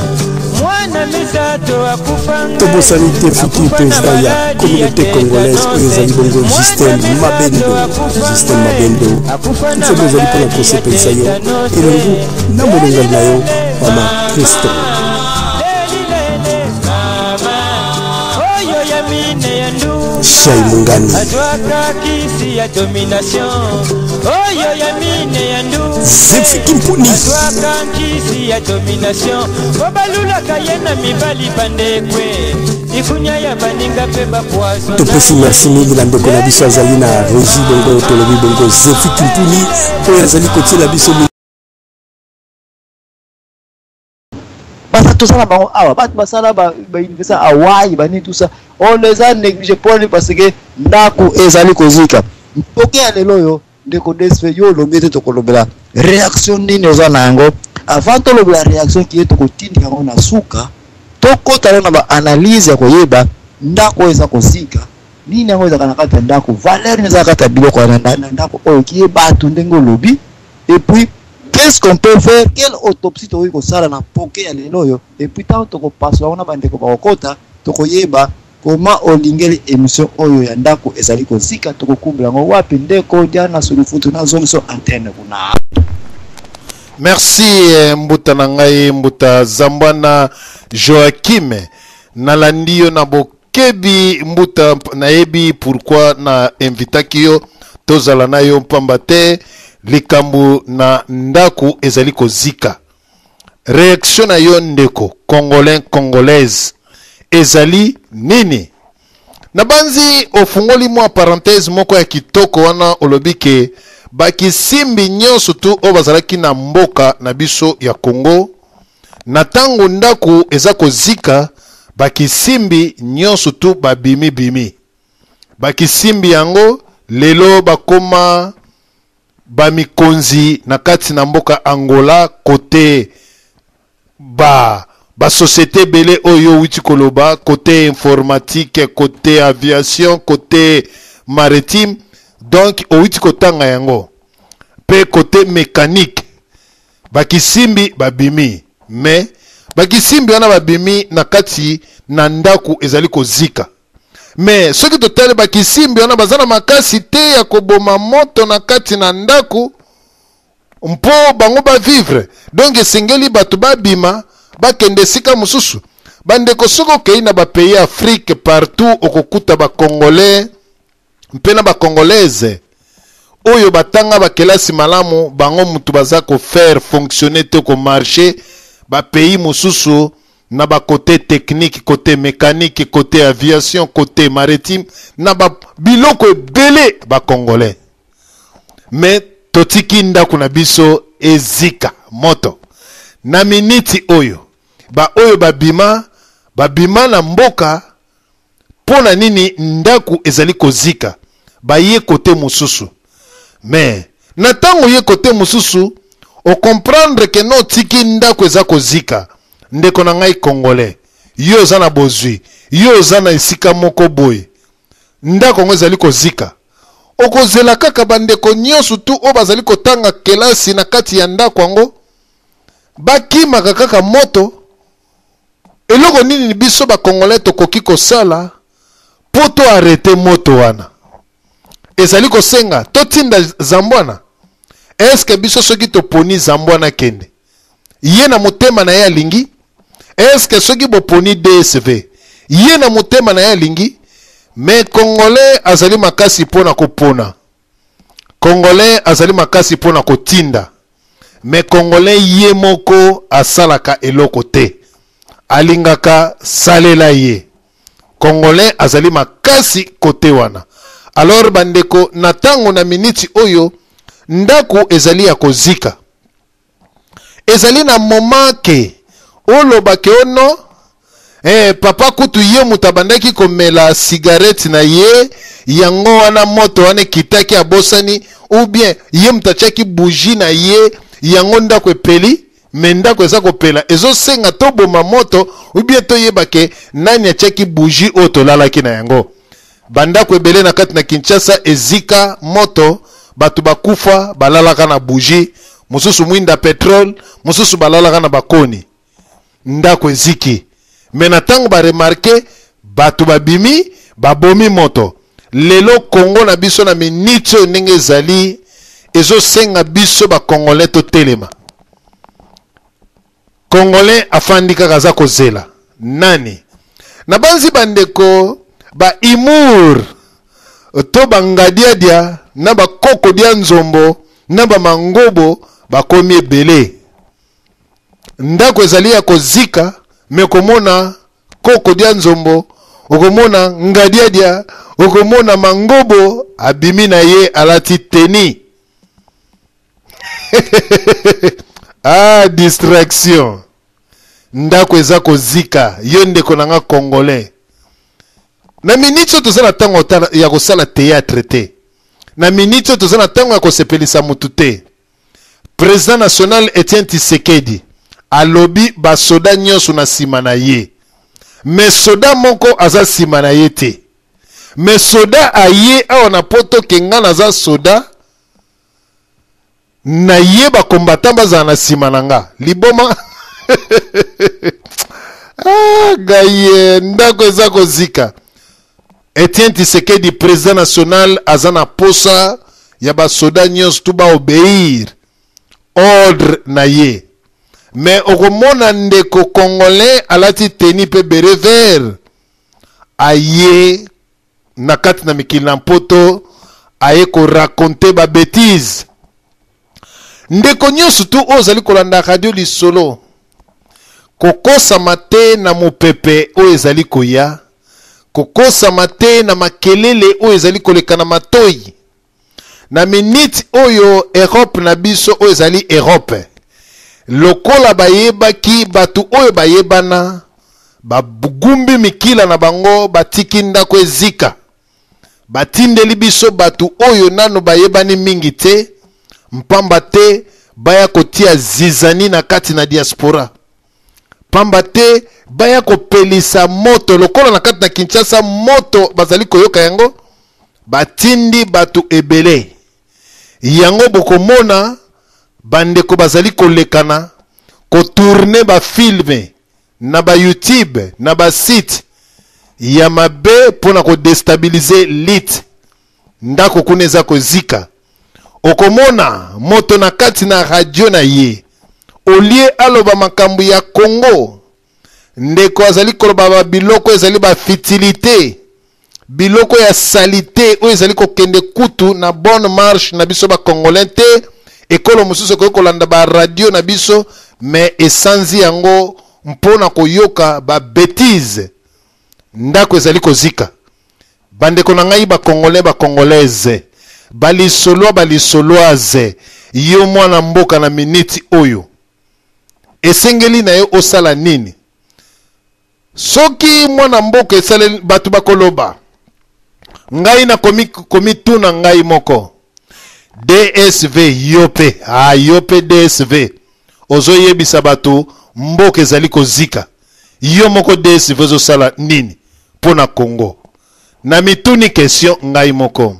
Mwana misato akufanga. Tobosani te futur président ya communauté congolaise ezali bongo Justin Mabendo. Justin Mabendo. Nse bozali mpona kosepelisa yo elongo na molongali na yo mama Christo. Shai Mungani Zefi Kimpuni topesi merci mingi na ndeko na biso azali na régie bongo tolobi bongo Zefi Kimpuni oyo azali kotiela biso Tout ça là-bas, basala ba université Hawaii, bani tout ça, on les a négligés pour lui parce que ndako ezali kozika. Mpoke ya lelo yo ndeko desfe yo lobete to kolobela. Réaction nini oza nango? Avant to lobela réaction qui est to kotindi yango na suka, to kotala na ba analyse ya koyeba ndako eza kozika. Nini yango eza kana kata ndako, valeur eza kata biloko na ndako oyo ki e batu ndengo lobi et puis qu'est-ce qu'on peut faire? Quelle autopsie tu veux ça na poke ya lelo yo? Et puis tant to ko paswa ona bandeko ba okota to koyeba comment olingeli émission oyo ya ndako ezali kozika to kokubla ngo wapi ndeko diana sulufutu na zonso antenne kuna. Merci mbuta na ngai mbuta Zambwana Joachim nalandio na bokebi mbuta na yebi pourquoi na invitaki yo tozala na yo pamba te likambu na ndaku ezali kozika. Réaction na yo ndeko congolais congolaise ezali nini? Na banzi ofungoli mwa parenthèse moko ya kitoko wana olobike bakisimbi nyonso tu o bazalaki na mboka na biso ya Congo na tango ndaku eza kozika bakisimbi nyonso tu babimi bimi. Bakisimbi yango lelo bakoma bamikonzi na kati na mboka Angola côté ba société belé oyo witi koloba côté informatique côté aviation côté maritime donc witi kotanga yango pe côté mécanique bakisimbi babimi mais bakisimbi wana babimi na kati na ndaku ezali kozika. Mais ce qui total bakisimbi wana bazana makasi te ya koboma moto na kati na ndaku mpo bango ba vivre. Donc esengeli batu babima bakende sika mususu. Bande kosoko kei na ba pays Afrique partout okokuta ba Congolais mpena ba congolaise oyo batanga ba kelasi malamu bango mutu baza ko faire fonctionner te ko marcher ba pays mususu na ba côté technique, côté mécanique, côté aviation, côté maritime, na ba biloko ebele ba congolais. Mais totiki ndako na biso ezika moto. Na miniti oyo babima na mboka pona nini ndaku ezali kozika ba ye côté mususu. Mais na tango ye côté mususu o comprendre que no tiki ndako eza kozika ndeko na ngai congolais yo za na bozwi yo za na esika moko boye ndako ngo ezali kozika okozela kaka bandeko nyonso tu o bazali kotanga kelasi na kati ya ndako yango bakimaka kaka moto eloko nini biso ba congolais tokoki kosala po to arrêter moto wana ezali kosenga totinda zambwana eske biso soki toponi zambwana kende ye na motema na ye alingi eske soki boponi DSV ye na motema na ye alingi mais congolais azali makasi pona kopona congolais azali makasi pona kotinda mais congolais ye moko asalaka eloko te alingaka salela ye congolais azali makasi kote wana. Alors bandeko na tango na miniti oyo ndako ezali ya kozika ezali na moment ke oloba ke ono papa kutu ye mutabandaki komela cigarette na ye yango wana moto wana kitaki abosani ou bien ye mutachaki bougie na ye yango ndako epeli me ndako eza kopela ezosenga toboma moto ou bien toyeba ke nani achaki bougie oyo tolalaki na yango. Bandako ebele na kati na Kinshasa ezika moto batu bakufa balalaka na bougie mususu mwinda petrol mususu balalaka na bakoni ndako eziki mais na tango ba remarquer batu babimi babomi moto lelo Congo na biso na minute ndenge ezali ezosenga biso ba congolais to telema congolais afandi kaka za kozela nani na banzi bandeko ba imur to bangadiadia na ba koko dia nzombo na ba mangobo bakomi ebele ndako ezali ya kozika me komona koko dia nzombo okomona ngadiadia okomona mangobo abimi na ye alati teni ah distraction ndako eza kozika yo ndeko nanga congolais na minute to zana tango ya kosala théâtre te na minute to zana tango ya kosepelisa mutu te. Président national Etienne Tshisekedi alobi ba soda nyonso na sima na ye mais soda moko aza sima na ye te mais soda aye awa na poto kenga naza soda na ye ba combattant bazala na sima na nga liboma ah gaye ndako eza kozika. Etienne Tshisekedi président national azana posa ya ba soda nyonso tu ba obéir ordre na ye mais okomona ndeko congolais alati teni pe bere vert aye na kati na mikili na mpoto aye ko raconter ba bêtise ndeko nyonso tu ozali kolanda radio lisolo kokosama te na mopepe oyo ezali koya kokosama te na makelele oyo ezali koleka na matoyi na minute oyo Europe na biso oyo ezali Europe lokola bayebaki batu oyo bayebana babugumbi mikila na bango batiki ndako ezika batindeli biso batu oyo nano bayebani mingi te mpamba te baya kotia zizani na kati na diaspora pamba te baya kopelisa moto lokola na kati na Kinshasa moto bazali koyoka yango batindi batu ebele yango bokomona bandeko bazali kolekana kotourne ba filme na ba YouTube na ba site ya mabe pona ko destabiliser lit ndako kuneza kozika okomona moto na kati na radio na ye olie aloba makambo ya Congo ndeko azali koloba ba biloko ezali ba fitilité biloko ya salite oyo ezali kokende kutu na bonne marche na biso ba congolais te ekolo mosusu ko kolanda ba radio na biso mais esanzi yango mpona koyoka ba bêtise ndako ezali kozika bandeko na ngai ba congolais ba congolaise balisoloise yo mwana mboka na miniti oyo esengeli na yo osala nini soki mwana mboka esale batu bakoloba ngai na komituna ngai moko DSV yope yope DSV ozoyebisa batu mboka ezali kozika yo moko DSV ozosala nini pona Congo na mituni question ngai moko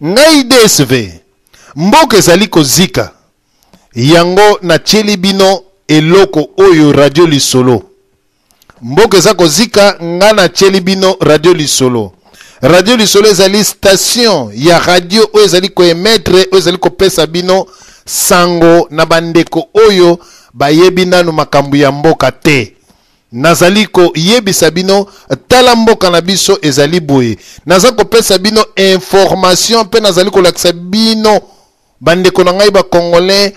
ngai DSV mboka ezali kozika yango na cheli bino eloko oyo radio lisolo mboka eza kozika nga na cheli bino radio lisolo ezali station ya radio oyo ezali koemetre oyo ezali kopesa bino sango na bandeko oyo bayebi nanu makambo ya mboka te nazali koyebisa bino tala mboka na biso ezali boye naza kopesa bino information pe nazali kolakisa bino bandeko na ngai ba congolais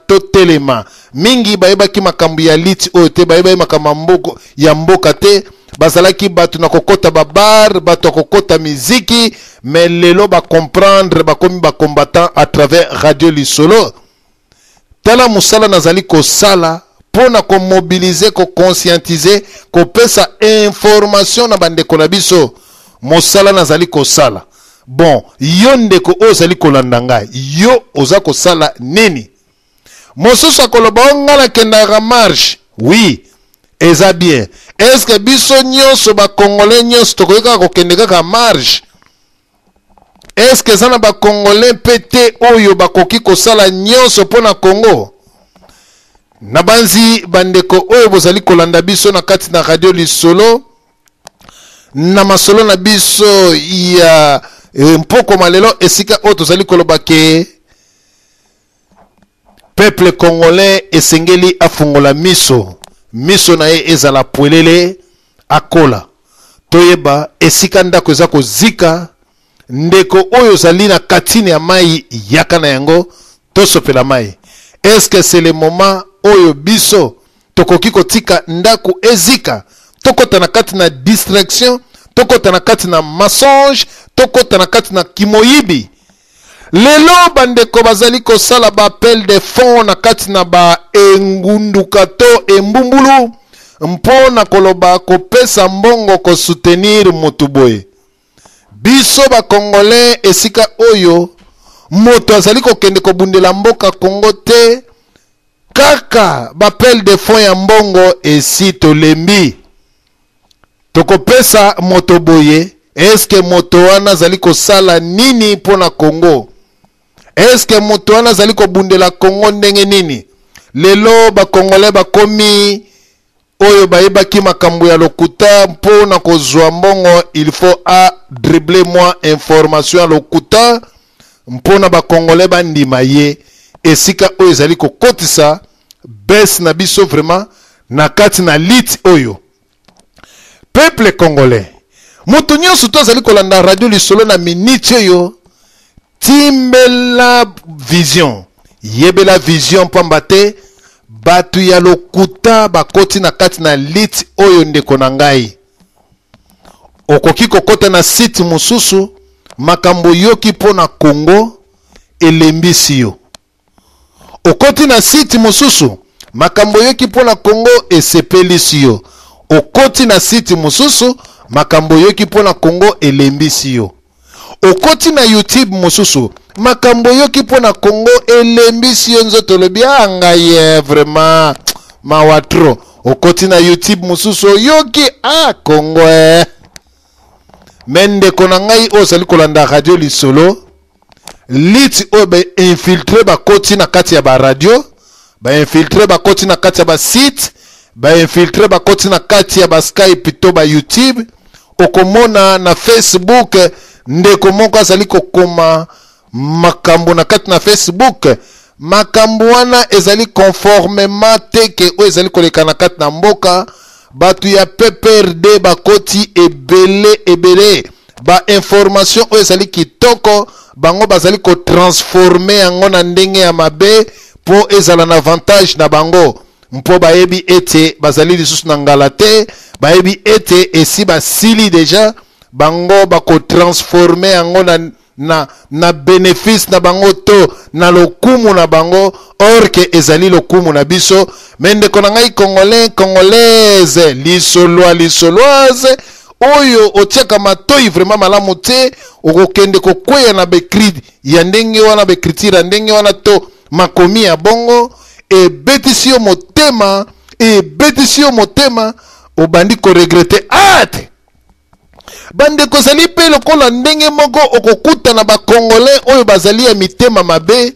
totelema mingi bayebaki makambo ya liti oyo te bayeba makambo ya mboka te bazalaki batu na kokota babar batu kokota miziki mais lelo ba comprendre bakomi ba combattant à travers radio lisolo tala musala nazali kosala pona ko mobiliser ko conscientiser ko pesa information na bandeko na biso musala nazali kosala bon yo ndeko ozali kolanda ngai yo oza kosala nini mosusu akoloba ngala kendaka marche oui eza bien est-ce que biso nyonso ba congolais nyonso tokoyeka kokende kaka marche est-ce que zana ba congolais pete oyo bakoki kosala nyonso pona Congo na banzi bandeko oyo bozali kolanda biso na kati na radio lisolo na masolo na biso ya mpoko malelo esika oyo tozali koloba ke peuple congolais esengeli afungola miso na ye ezala pwelele akola toyeba esika ndako eza kozika ndeko oyo zali na katine ya mai yaka na yango tosopela mai est-ce que c'est le moment oyo biso tokoki kotika ndako ezika tokota na kati na distraction tokota na kati na mensonge tokota na kati na kimoyibi lelo bandeko bazali kosala ba appel de fonds na kati na ba engundukato embumbulu mpona koloba kopesa mbongo ko soutenir motuboye biso ba congolais esika oyo moto azali kokende kobundela mboka Congo te kaka ba appel de fonds ya mbongo esi tolembi tokopesa motoboye est-ce que moto wana zali kosala nini pona Congo est-ce que moto wana zali kobundela Congo ndenge nini lelo ba congolais bakomi oyo bayebaki makambo ya lokuta mpona kozwa mbongo il faut a dribbler moi information ya lokuta mpona ba congolais bandima ye esika oyo zali kokotisa bes na biso vraiment na kati na lit oyo peuple congolais moto nyonso to azali kolanda radio lisolo na minute oyo timbela vision yebela vision pamba te batu ya lokuta bakoti na kati na lit oyo ndeko na ngai okoki kokota na site mususu makambo yoki pona Congo elembisi yo okoti na site mususu makambo yoki pona Congo esepelisi yo okoti na site mususu makambo yoki pona Congo elembisi yo okoti na YouTube mususu makambo yoki pona Congo elembisi yo nzoto lobi ngai vraiment mawatro okoti na YouTube mususu yoki Congo mende kona ngai ozali kolanda radio lisolo lit obe infiltre ba koti na kati ya ba radio ba infiltre ba koti na kati ya ba site ba infiltre ba koti na kati ya ba Skype to ba YouTube okomona na Facebook ndeko moko azali kokoma makambo na kati na Facebook makambo wana ezali conformément te ke o ezali koleka na kati na mboka batu ya PPRD bakoti ebele ba information oyo ezali kitoko bango bazali ko transformer yango na ndenge ya mabe po ezala na avantage na bango mpo bayebi ete bazali lisusu na ngala te bayebi ete esi basili deja bango bako transformer yango na bénéfice na bango to na lokumu na bango or que ezali lokumu na biso mende kona ngai congolais congolaise lisoloise oyo otiaka matoi vraiment malamu te okokende kokweya na bekrit ya ndenge wana bekritira ndenge wana to makomi ya bongo ebetisi yo motema obandi ko regrette ate bande kozali pe lokola ndenge moko okokuta na bakongolais oyo bazali ya mitema mabe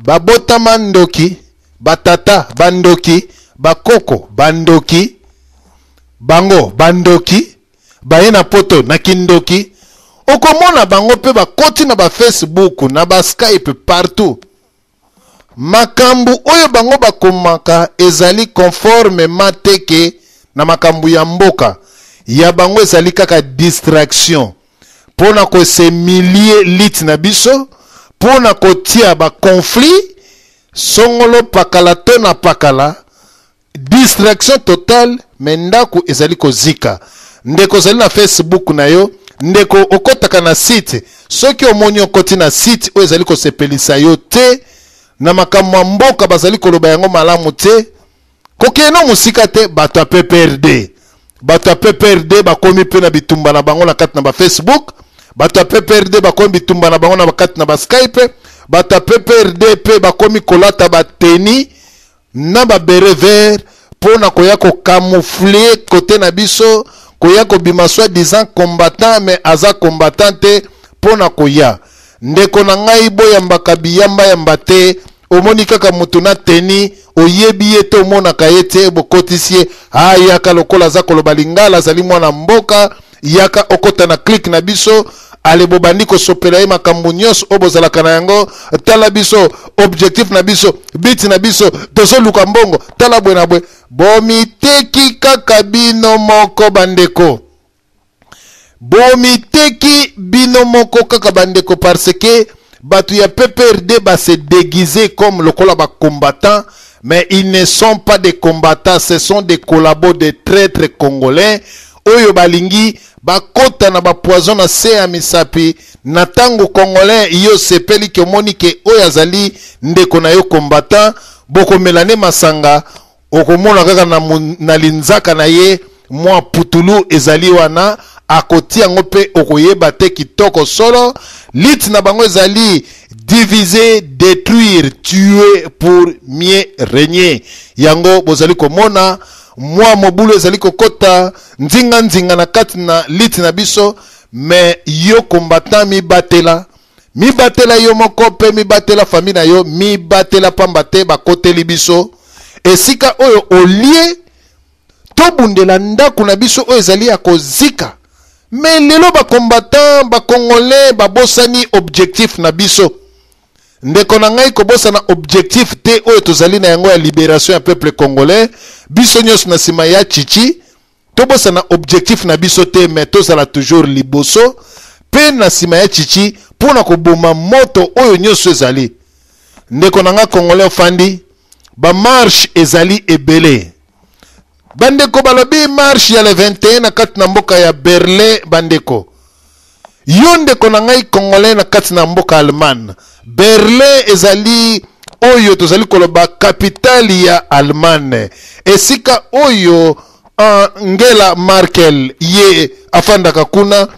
babotama ndoki batata bandoki bakoko bandoki bango bandoki baye na poto na kindoki okomona bango pe bakoti na ba Facebook na ba Skype partout makambu oyo bango bakomaka ezali conforme mateke na makambu ya mboka ya bango ezali kaka distraction pona ko se milie lit na biso pona ko tia ba conflit songolo pakala to na pakala distraction totale mendaku ezali ko zika ndeko zali na Facebook na yo ndeko okotaka na site soki omoni okoti na site oyo ezali ko sepelisa yo te na makambo mboka bazali koloba yango malamu te kokeno musika te bato ya PPRD bakomi pe na bitumba na bango na kati na ba Facebook bato ya PPRD bakomi bitumba na bango na kati na ba Skype bato ya PPRD pe bakomi kolata ba teni na ba beret vert pona koya ko camoufler côté na biso koya ko bima soi disant combattant mais aza combattant te pona koya ndeko na ngai boyamba biyamba yamba te omoni kaka mutu na teni oyebi ete omonaka ye te bokotisie ayaka lokola za koloba lingala azali mwana mboka yaka okota na click na biso ale bobandi kosopela ye makambo nyonso oyo bozalaka na yango tala biso objectif na biso biti na biso tozoluka mbongo tala bwe na bwe bomiteki kaka bino moko bandeko bomiteki bino moko kaka bandeko parce que batu ya PPRD ba se déguiser comme lokola ba combattants mais ils ne sont pas des combattants, ce sont des collabos, des traîtres congolais oyo balingi bakota na ba poison na se ya misapi na tango congolais yo sepeli ke monike oyo azali ndeko na yo combattant boko melane masanga okomona kaka na linzaka na ye mwa putulu ezali wana akoti yango pe okoyeba te kitoko solo lit na bango ezali diviser, détruire, tuer pour mieux régner yango bozali komona mwa mobulu ezali kokota nzinga na kati na lit na biso mais yo combattant mi batela yo moko pe mi batela famille na yo mi batela pamba te bakoteli biso esika oyo olie tobundela ndako na biso oyo ezali ya kozika mais lelo ba combattant ba congolais ba bosani objectif na biso ndeko na ngai kobosa na objectif te oyo tozali na yango ya libération ya peuple congolais biso nyos na sima ya chichi tobosa na objectif na biso te mais tozala toujours liboso pe na sima ya chichi pona koboma moto oyo nyonso ezali ndeko na ngai congolais ofandi ba marche ezali ebele bandeko balobi marche ya le 21 na kati na mboka ya Berlin bandeko yo ndeko na ngai congolais na kati na mboka Allemagne Berlin ezali oyo tozali koloba capitale ya Allemagne esika oyo Angela Merkel ye afandaka kuna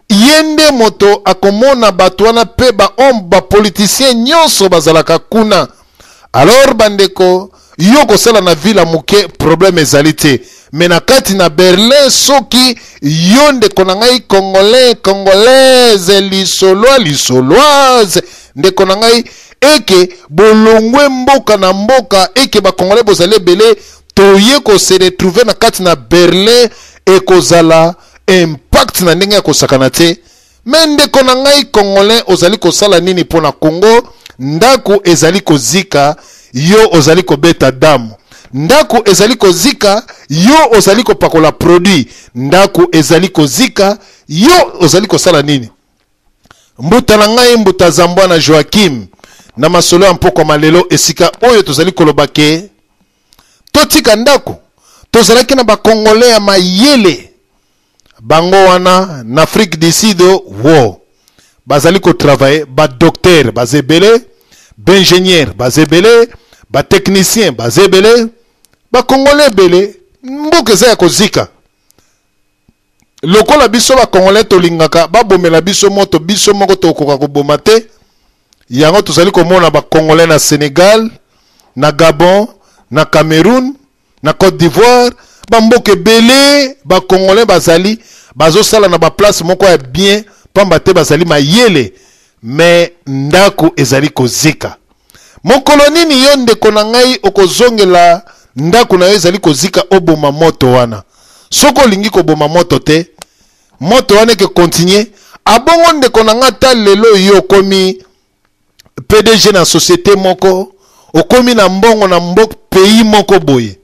yende moto akomona bato wana pe ba politicien nyonso bazalaka kuna alors bandeko yo kosala na ville muke problème ezali te mais na kati na Berlin soki yo ndeko na ngai congolais congolaise lisoloise ndeko na ngai eke bolongwe mboka na mboka eke ba congolais bozali belé toye ko se retrouver na kati na Berlin ekozala impact na ndenge ya kosakana te mais ndeko na ngai congolais ozali kosala nini pona Congo ndako ezali kozika yo ozali kobeta damu ndako ezali kozika yo ozali kopakola produit, ndako ezali kozika yo ozali kosala nini. Mbuta na ngai mbuta zambwa na Joachim na masolo ya mpoko malelo esika oyo tozali kolobake totika ndako tozalaki na bakongole ya mayele bango wana na Afrique du Sud wo bazali ko travailler ba docteur bazebele ba ingénieur bazebele ba technicien bazebele ba congolais bele mboka za kozika lokola biso ba congolais tolingaka ba bomela biso moto biso moko tokoka koboma te yango tozali komona ba congolais na Sénégal na Gabon na Cameroun na Côte d'Ivoire ba mboka bele ba congolais bazali bazo sala na ba place moko ya bien pamba te bazali mayele mais ndako ezali kozika mokolo nini yo ndeko na ngai okozongela ndako na yo ezali kozika oboma moto wana soko lingi koboma moto te moto wana ke continuer abongo ndeko na nga ta lelo yo komi PDG na société moko okomi na mbongo na mbok pays moko boye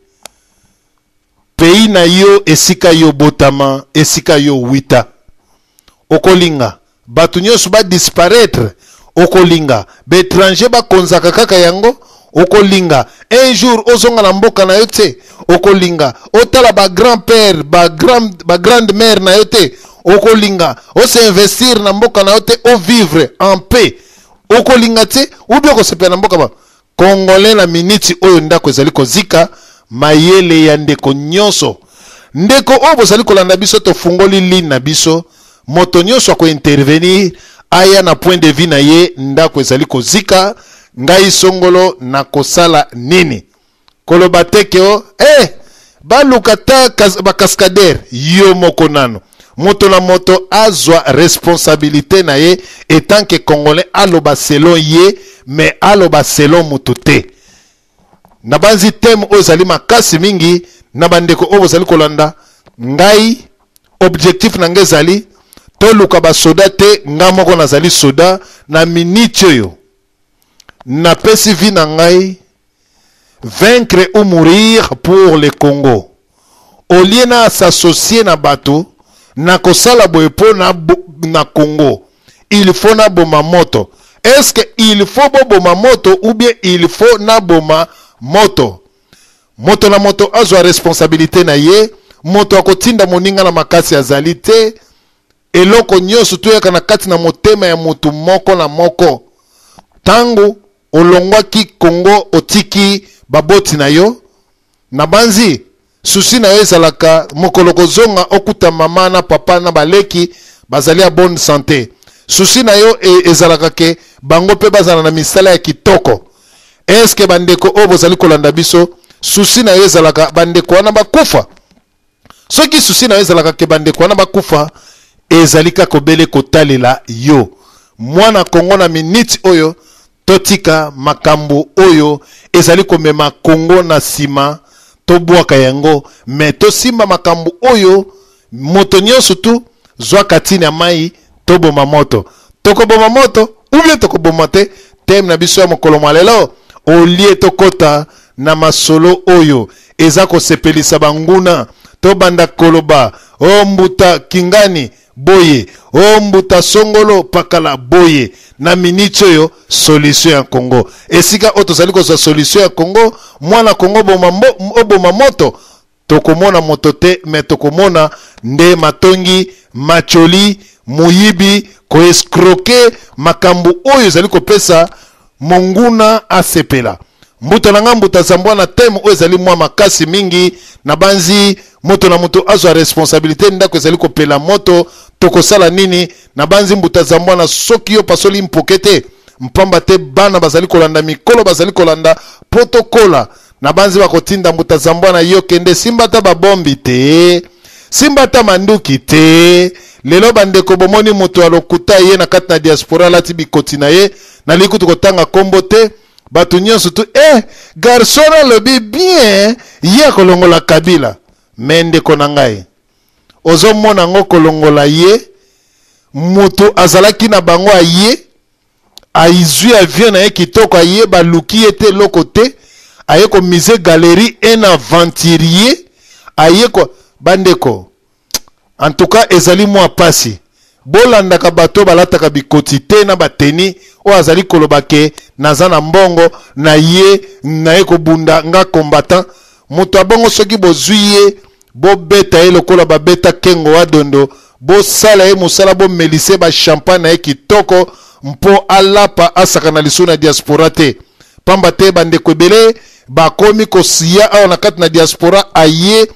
pays na yo esika yo botama esika yo wita okolinga batu nyonso ba disparaître okolinga ba étranger ba konzaka kaka yango okolinga un jour ozonga na mboka na yo te okolinga otala ba grand-père ba grande mère na yo te okolinga o se investir na mboka na yo te o vivre en paix okolinga te ubyo ko sepe na mboka ba congolais na miniti oyo ndako ezali kozika mayele ya ndeko nyonso ndeko oyo bozali kolanda biso to fungoli ligne na biso moto nyonso ako intervenir aya na point de vue na ye ndako ezali kozika ngai songolo na kosala nini koloba teke o baluka ta ba cascadeur yo moko nano moto na moto azwa responsabilité na ye etant que congolais aloba selon ye mais aloba selon mutu te na banzi teme oyo ezali makasi mingi na bandeko oyo bozali kolanda ngai objectif na ngai ezali toluka basoda te nga moko nazali soda na minute oyo na pesi vi na ngai vaincre ou mourir pour le Congo au lieu na s'associer na bato na kosala boye po na Congo il faut na boma moto. Est-ce que il faut boma moto ou bien il faut na boma moto moto na moto azwa responsabilité na ye moto akotinda moninga na makasi azali te eloko nyonso tuyaka na kati na motema ya motu moko na moko tango olongwaki Congo otiki baboti na yo na banzi susi na yo ezalaka mokolo kozonga okuta mama na papa na baleki bazali ya bonne santé susi na yo ezalaka ke bango pe bazala na misala ya kitoko. Est-ce que bandeko oyo bozali kolanda biso susi na yo ezalaka bandeko wana bakufa soki susi na yo ezalaka ke bandeko wana bakufa ezali kaka obele kotalela yo mwana Kongo na minute oyo totika makambo oyo ezali komema Kongo na sima tobwaka yango me tosimba makambo oyo moto nyonso tu zwa katini ya mai toboma moto tokoboma moto ubie tokoboma te teme na biso ya mokolo malelo olie tokota na masolo oyo eza kosepelisa banguna tobanda koloba o mbuta kingani boye o mbuta songolo pakala boye na minute oyo solution ya Congo esika oyo tozali kozwa solution ya Congo mwana Congo oboma moto tokomona moto te me tokomona nde matongi macholi muyibi koescroquer makambo oyo ezali kopesa monguna asepela mbuta na nga mbuta zambwa na teme oyo ezali mwa makasi mingi na banzi moto na moto azwa responsabilité ndako ezali kopela moto tokosala nini na banzi mbuta zambwa na soki yo pasoli mpokete mpamba te bana bazali kolanda mikolo bazali kolanda protokola na banzi bakotinda mbuta zambwa na yo kende simbata babombi te simbata manduki te lelo bandeko bomoni moto alokuta ye na kati na diaspora lati bikoti na ye na likutu kotanga kombo te batu nyonso tu garçon alobi bien ye kolongola Kabila mende kona ngai ozo mona ngo kolongola ye moto azalaki na bango aye aizwi avion na ye kitoko aye baluki ete loko te aye ko musée galerie un aventurier aye ko bandeko en tout cas ezali mwa pasi bolandaka bato balataka bikoti te na bateni o azali kolobake naza na mbongo na ye ko bunda nga combattant moto abongo soki bozwi ye bobeta ye lokola babeta kengo wa dondo bosala ye mosala bomelise ba champagne na ye kitoko mpo alapa asaka na liso na diaspora te pamba te bandeko ebele bakomi kosiya awa na kati na diaspora aye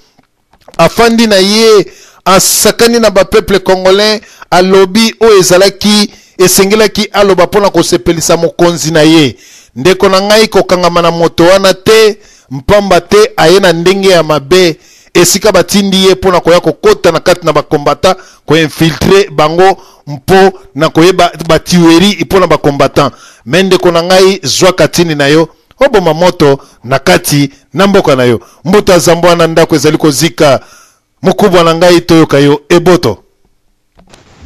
afandi na ye asakani na bapeuple congolais alobi o ezalaki esengelaki aloba mpona kosepelisa mokonzi na ye ndeko na ngai kokangama na moto wana te mpamba te aye na ndenge ya mabe esika batindi ye mpona koya kokota na kati na bakombata koinfiltre bango mpo na koyeba batiweri mpona bakombatant me ndeko na ngai zwa katini na yo oboma moto na kati na mboka na yo mbuta azambwa na ndako ezali kozika mukubwa na ngai toyoka yo eboto.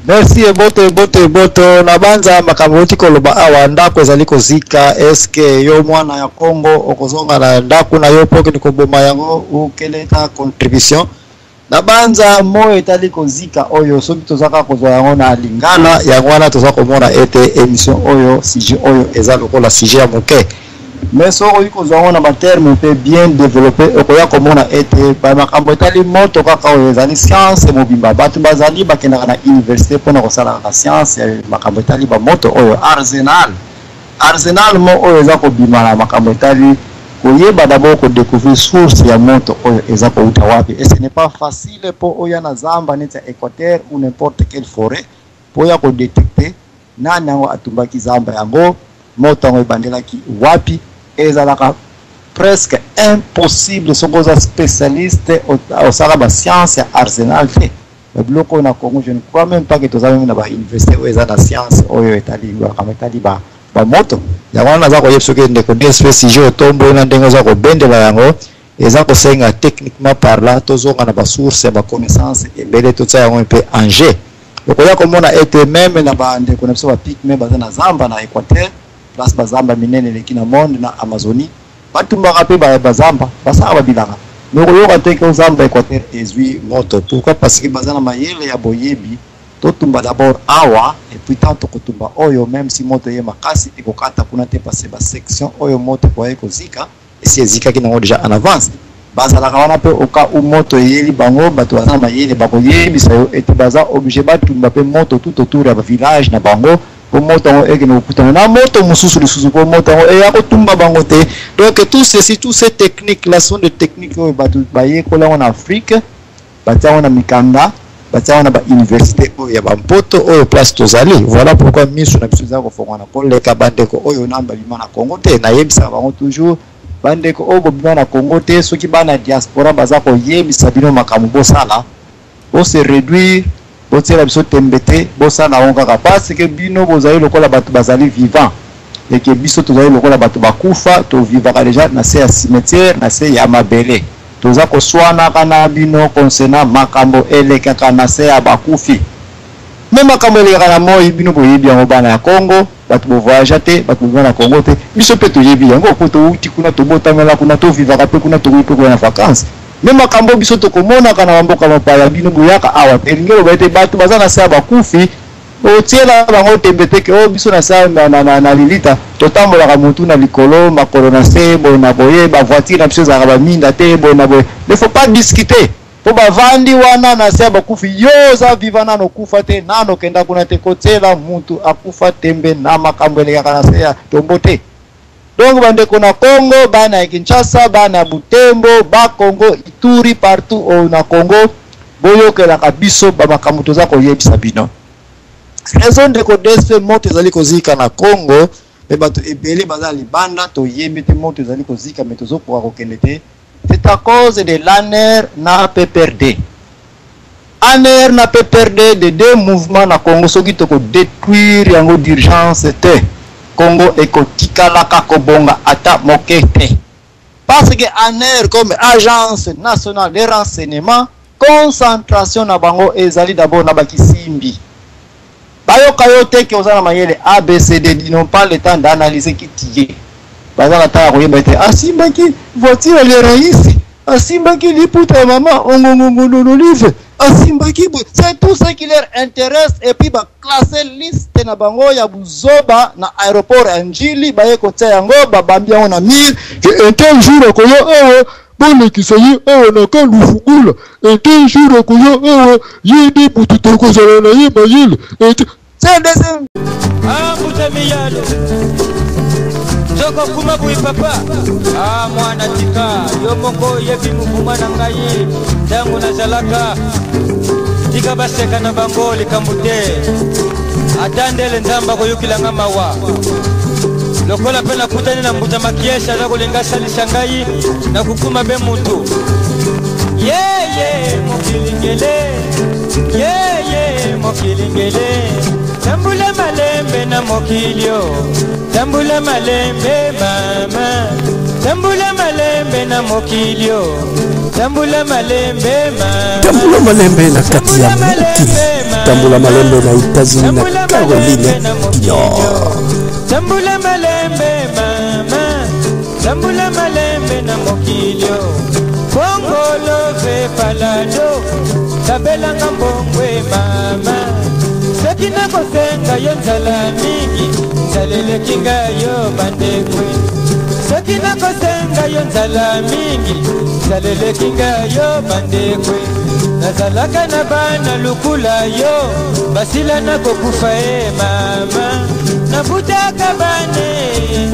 Merci eboto na banza makambo koloba awa ndako ezali kozika eske yo mwana ya Kongo okozonga na ndako na yo poke nikoboma yango ukeleta contribution na banza mo etali kozika oyo soki tozaka kozwa yango na lingala yango wana tozaka komona ete émission oyo sujet oyo eza lokola sujet ya moke mais so oyo kozwa yango na baterme pe bien développé okoya komona ete ba makambo etali moto kaka oyo ezali science mobimba bato bazali bakendaka na université mpona kosalaka science ya makambo etali ba moto oyo arsenal mo oyo eza kobima na makambo etali koyeba d'abord ko découvrir source ya moto oyo eza kouta wapi et ce n'est pas facile po oya na zamba neti ya Équateur ou n'importe quelle forêt po ya ko détecter nani yango atumbaki zamba yango moto yango ebandelaki wapi ezalaka presque impossible sokoza spécialiste au sala ba science ya arsenal te le bloc na Congo je ne crois même pas que tous même na ba université où eza na science oyo etali ba moto ya wana za ko yebso ke ndeko DSP sujet otombo na ndengo za ko bendela yango eza ko senga techniquement par là tozonga na ba source ba connaissance ebele to tsa yango pe enjeu okoya komona ete même na ba ndeko na biso ba pic même baza na zamba na Équateur place bazamba minene leki na monde na Amazonie batumbaka pe ba zamba basaka babilaka noko yoka teke zamba Équateur ezwi moto pourquoi parce que bazana mayele ya boyebi totumba d'abord awa et puis tant kotumba oyo même si moto ye makasi ekokata kuna te passer ba section oyo moto kwa ekozika et si ezika kinango déjà en avance bazalaka wana pe oka u moto yeli bango bato bazana mayele bakoyebisa yo ete baza obligé batumba pe moto tout autour ya ba village na bango po moto eke no kutana na moto mususu lisusu po moto e akotumba bango te donc tout ceci toutes ces techniques là sont des techniques oyo bato baye kola en Afrique batia na mikanda batia na ba université oyo ya bampoto oyo place tozali voilà pourquoi misu na biso za ko fongana pour les kabandeko oyo namba bima na Congo te na yebisa bango toujours bandeko oyo bima na Congo te soki bana diaspora baza ko yebisa bino makambo bosala o se réduire botela biso tembete bosala onga parce que bino bozali lokola bato bazali vivant et que biso tozali lokola bato bakufa to vivaka déjà na se ya cimetière na se ya mabele toza koswana kana bino concernant makambo elekaka na se ya bakufi même makambo elekaka na moi bino boyebi yango bana ya Congo bato bo voyage te bato bo na Congo te biso pe toyebi yango ko to uti kuna to botamela kuna to vivaka pe kuna to wipe kuna vacances même makambo biso to komona kana mboka mapaya bino boyaka awa telingelo baite bato bazana se ya bakufi otiela bango tembete ke o biso na sa na lilita totambola ka mutu na likolo makolo na se bona boye ba voiture na biso za ba minda te bona boye il faut pas discuter po ba vandi wana na se bakufi yo za vivana no kufa te nano kenda kuna te kotela mutu akufa tembe na makambo ele kana se ya tombote donc bande kona Congo bana ya Kinshasa bana ya Butembo ba Congo Ituri partout au na Congo boyo ke la kabiso ba makambo toza ko yebisa bino raison de kodespe moto ezali kozika na Congo me bato ebele bazali banda to yebite moto ezali kozika me tozo kwa kokende te c'est à cause de l'ANR na PPRD ANR na PPRD de deux mouvements na Congo soki to ko détruire yango d'urgence te Congo ekotikala kakobonga ata mokete parce que ANR comme agence nationale de renseignement concentration na bango ezali d'abord na bakisimbi bayoka yo te ke ozana mayele ABCD ils n'ont pas le temps d'analyser qui tient bazala ta koyeba ete asimbaki voiture le raisi asimbaki liputa ya mama ongongongololive asimbaki c'est tout ce qui leur intéresse et puis ba classer liste na bango ya buzoba na aéroport ya Njili baye kotia yango babambia on a 1000 que un tel jour koyo bon qui soyez na ka lufugula un tel jour koyo yidi bututo ko zala na yibayil c'est deuxième mutamiyalo Joko kuma bui papa mwana tika yomoko yebi muvuma na ngai tangu na zalaka tika baseka na bango likambute atandele nzamba koyukilanga mawa lokola pena kutani na mbuta makiesha za kulingasa lishangai na kukuma be mutu ye mokilingele tambula malembe na mokilio tambula malembe mama tambula malembe na mokilio tambula malembe mama tambula malembe na kati ya mokili tambula malembe na États-Unis na Caroline du Nord tambula malembe mama tambula malembe na mokilio Bongolo ve palado tabelanga mbongwe mama Sekina kosenga yo nzala mingi nzalele kinga yo bandekwe Sekina kosenga yo nzala mingi nzalele kinga yo bandekwe Nazalaka na bana lukula yo basila na kokufa mama Nabutaka bane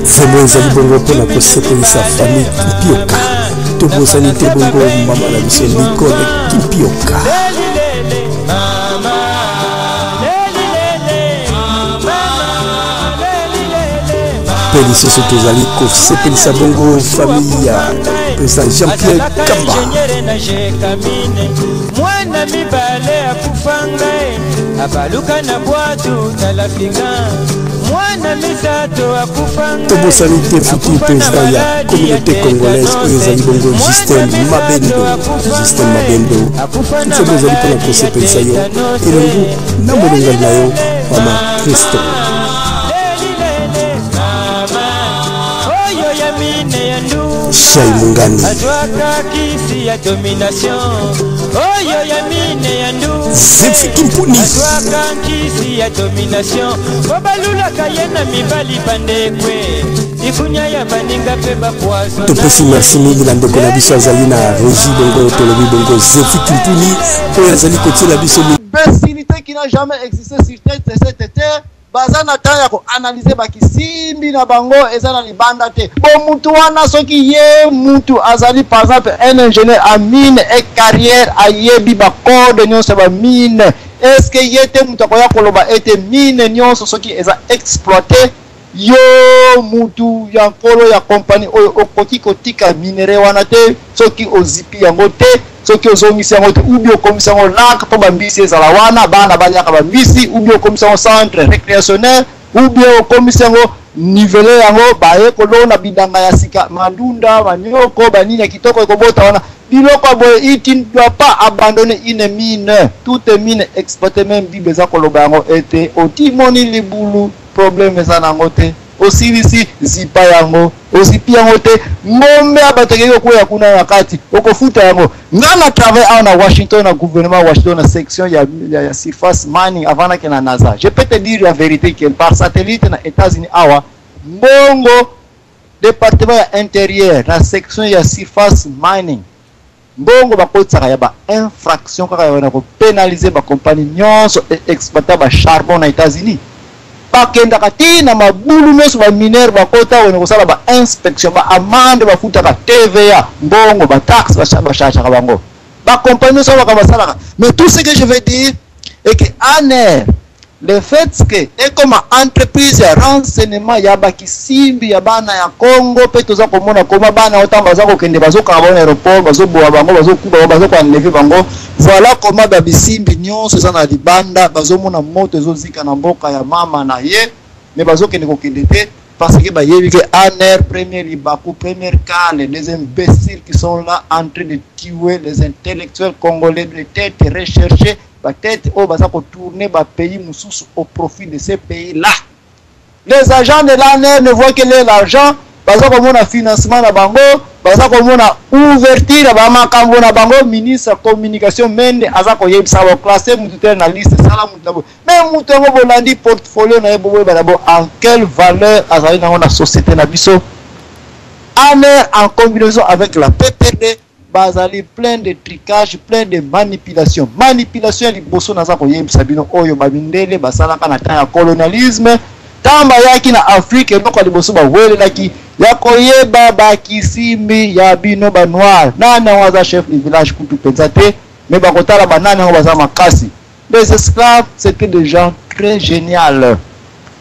Zemo ezali bongo pona kosepelisa famille Kipioka Tobosani te bongo mama na biso Nicole Kipioka Peliso soto zali kosepelisa bongo famille ya Président Jean-Pierre Kamba Mwana mibale akufanga abaluka na bwatu talafinga Mwana misato akufanga Tobosani te futur président ya communauté congolaise ezali bongo Justin Mabendo Tsobo ezali pona kosepelisa yo elongo na molongali na yo mama Christo Shai Mungani kisi ya domination Oyo ya mine ya ndu Zefi Kimpuni kisi ya domination Babalula kayena mibali bandekwe Ikunya ya baninga peba poison Topesi merci mingi na ndeko na biso azali na Rogi bongo tolobi bongo Zefi Kimpuni Oyo azali kotiela biso imbécilité qui n'a jamais existé sur cette terre bazana taya ko analyser bakisimbi na bango ezana libanda te bon mutu wana soki ye mutu azali par exemple un ingénieur en mine et carrière ayebi ba code nyonso ba mine est-ce que yete mutu akoya koloba ete mine nyonso soki eza exploité yo mutu ya nkolo ya compagnie oyo okoki kotika minere wana te soki ozipi yango te soki ozongisi yango te ubi okomisa yango laka po bambisi ezala wana bana baliaka bambisi ubi okomisa yango centre récréationnel ubi okomisa yango nivele yango baye kolona bidanga ya sika mandunda manyoko banini ya kitoko ekobota wana biloko boye iti ne doit pas abandonner une mine toute mine exploitée même bible eza koloba yango ete otimoni libulu problème eza nango te osilisi zipa yango ozipi yango te ngombe abatekeki okuya kuna na kati okofuta yango ngana travail awa na Washington na gouvernement Washington na section ya surface mining avant que na NASA je peux te dire la vérité que par satellite na États-Unis awa mbongo département ya intérieur na section ya surface mining mbongo bakotsaka ya ba infraction kaka ya ko pénaliser ba compagnie nyonso exploiter ba charbon na États-Unis bakendaka tina mabulu nyonso ba mineur bakota wona kosala ba inspection ba amende bafutaka TVA mbongo ba taxe bachachaka bango ba compagnie so bakabasalaka mais tout ce que je veux dire est que ANR le fait que et comme entreprise ya renseignement ya bakisimbi ya bana ya Congo pe toza komona koma bana otamba za kokende bazoka ba aéroport bazoboa bango bazokuba bazoko enlever bango voilà comment babisimbi nyonso za na libanda bazomona moto ezozika na mboka ya mama na ye mais bazokende kokende te parce que bayebi que ANR premier Ibaku premier cas les imbéciles qui sont là en train de tuer les intellectuels congolais de tête recherchés peut-être au baza ko tourner ba pays mususu au profit de ces pays là. Les agents de l'ANR ne voient que l'argent baza komona financement na bango, baza komona ouverture ba makambo na bango. Ministre communication Mende aza koyebisa ba classe mutu te na liste sala mutu na bo. Mais mutu ngo bolandi portfolio na yebo ba d'abord en quelle valeur azali na na société na biso. En combinaison avec la PPRD, bazali plein de tricage, plein de manipulation. Manipulation liboso naza koyebisa bino oyo babindele basalaka na temps ya colonialisme. Tamba yaki na Afrique ndoko liboso ba welelaki ya koyeba ba kisimbi ya bino ba noir. Nana waza chef du village kutu pensate, mais ba kotala banana ngo baza makasi. Les esclaves c'était des gens très géniaux.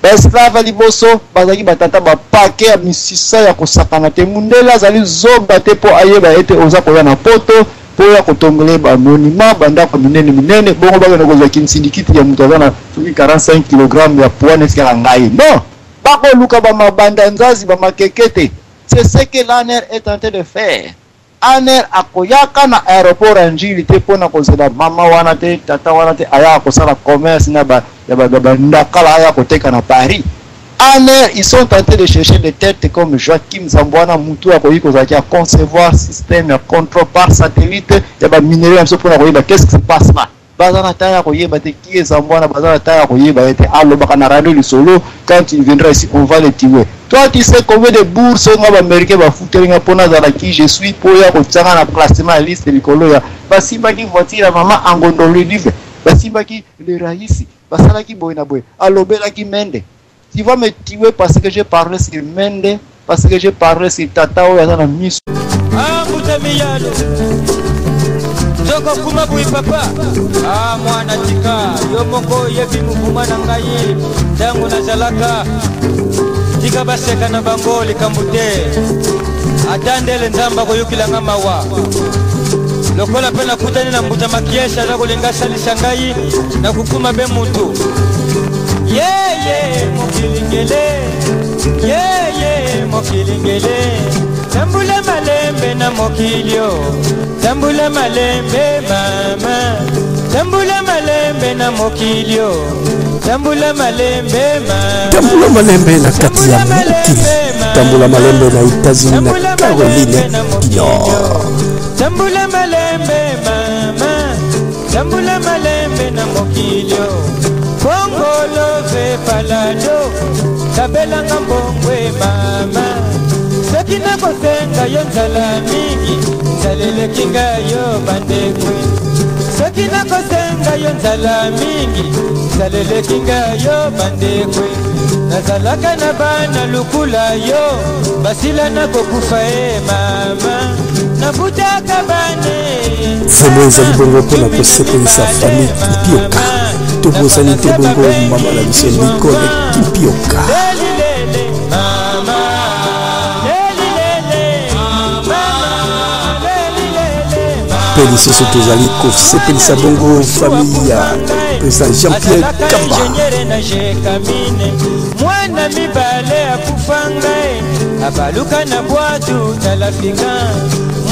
Les esclaves liboso bazaki batata ba paquet ya misisa ya kosakana te mundela zali zoba te po ayeba ete oza koya na poto po ya kotongole ba monument banda ko minene bongo ba ko za kinsindikiti ya mutu azana 45 kg ya poids neska ngai. Non, ba ko luka ba mabanda nzazi ba makekete. C'est ce que l'ANR est en train de faire. ANR akoyaka na aéroport Njili te pona kozela mama wana te tata wana te aya kosala commerce na ba ya ba ndakala aya koteka na Paris. ANR ils sont en train de chercher des têtes comme Joachim Zambwana mutu akoyiko zaki à concevoir système de contrôle par satellite ya ba minerais amso pona koyeba qu'est-ce qui se passe là. Bazana taya koyeba te qui est Zambwana bazana taya koyeba ete aloba kana radio le solo quand il viendra ici on va le tuer. Toi tu sais combien de bourses on va américain va foutre nga pona za qui je suis pour ya ko tsanga na classement la liste likolo ya basimba ki voiture ya mama angondo le livre basimba ki le raisi basala ki boy na boy alobela ki Mende. Tu vas me tuer parce que j'ai parlé sur Mende, parce que j'ai parlé sur tata ou ya na miso. Ah mutamiyalo Joko kuma bui papa. Ah mwana tika yomoko yebi muvuma na ngai dangu na jalaka tika baseka na bangoli kambute atandele nzamba koyukila ngamawa lokola pena kutani na mbuta makiesha na kulinga salisa ngai na kukuma be mutu yeah mokilingele yeah mokilingele tambula malembe na mokilio tambula malembe mama tambula malembe na mokilio tambula malembe mama tambula malembe na kati ya mokili tambula malembe na États-Unis na Caroline du Nord tambula malembe mama tambula malembe na mokilio Kongolo ve palado kabela ngambongwe mama Sakina kosenga yo nzala mingi nzalele kinga yo bandekwe Sakina kosenga yo nzala mingi nzalele kinga yo bandekwe Nazalaka na bana lukula yo basila na kokufa mama nabutaka bane Vraiment ezali bongo mpona kosepelisa famille Kipioka tobosani te bongo mama na biso Nicole Kipioka mpe lisusu tozali kosepelisa bongo famille ya président Jean-Pierre Kamba mwana mibale akufanga abaluka na bwatu talafika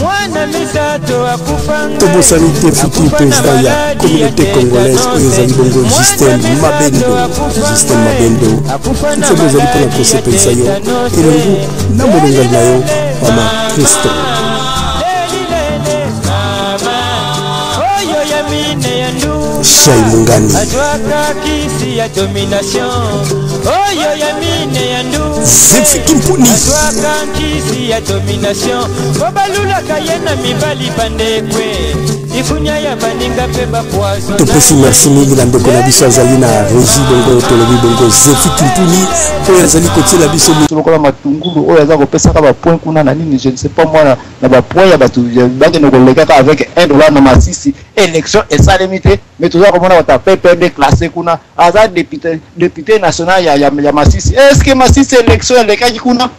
mwana misato akufanga tobosani te futur président ya communauté congolaise oyo ezali bongo Justin Mabendo nso bozali mpona kosepelisa yo elongo na molongali na yo mama Kristo Shai Mungani Zefi Kimpuni topesi merci mingi na ndeko na biso azali na régie bongo tolobi bongo Zefi Kimpuni oyo azali kotiela biso lokola matungulu oyo aza kopesaka bapoint kuna na nini je ne sais pas moi na bapoint ya bato bakende kolekaka avec $1 na masisi élection esalemi te mais toza komona bata PPRD classé kuna aza député national ya Masisi. Est-ce que Masisi élection elekaki kuna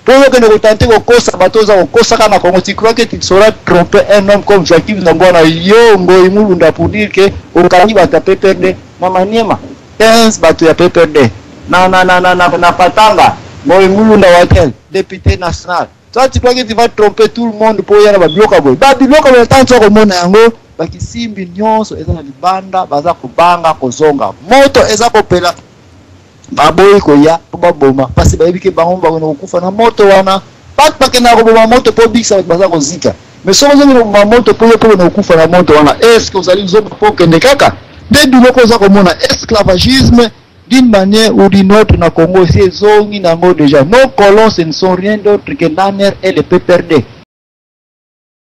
pour que nous tenter kokosa bato za kokosa na Congo? Tu crois que tu sauras tromper un homme comme Joachim Zambwana yongo imulunda pour dire que okani bata PPRD mama niema 15 bato ya PPRD na patanga boy mulunda watel député national. Toi tu crois que tu vas tromper tout le monde pour yana ba bloka boy ba bloka boy tanto ko mona yango bakisimbi nyonso eza na libanda baza kubanga kozonga moto eza kopela baboyi koya baboma parce bayebi ke bango bakona kokufa na moto wana pat bakena koboma moto po bikisa baza kozika mais soki ozongi koboma moto po yo po na kokufa na moto wana est-ce que ozali nzombo po okende kaka nde biloko oza komona esclavagisme d'une manière ou d'une autre na Congo c'est zongi nango déjà nos colons ce ne sont rien d'autre que Naner et le PPRD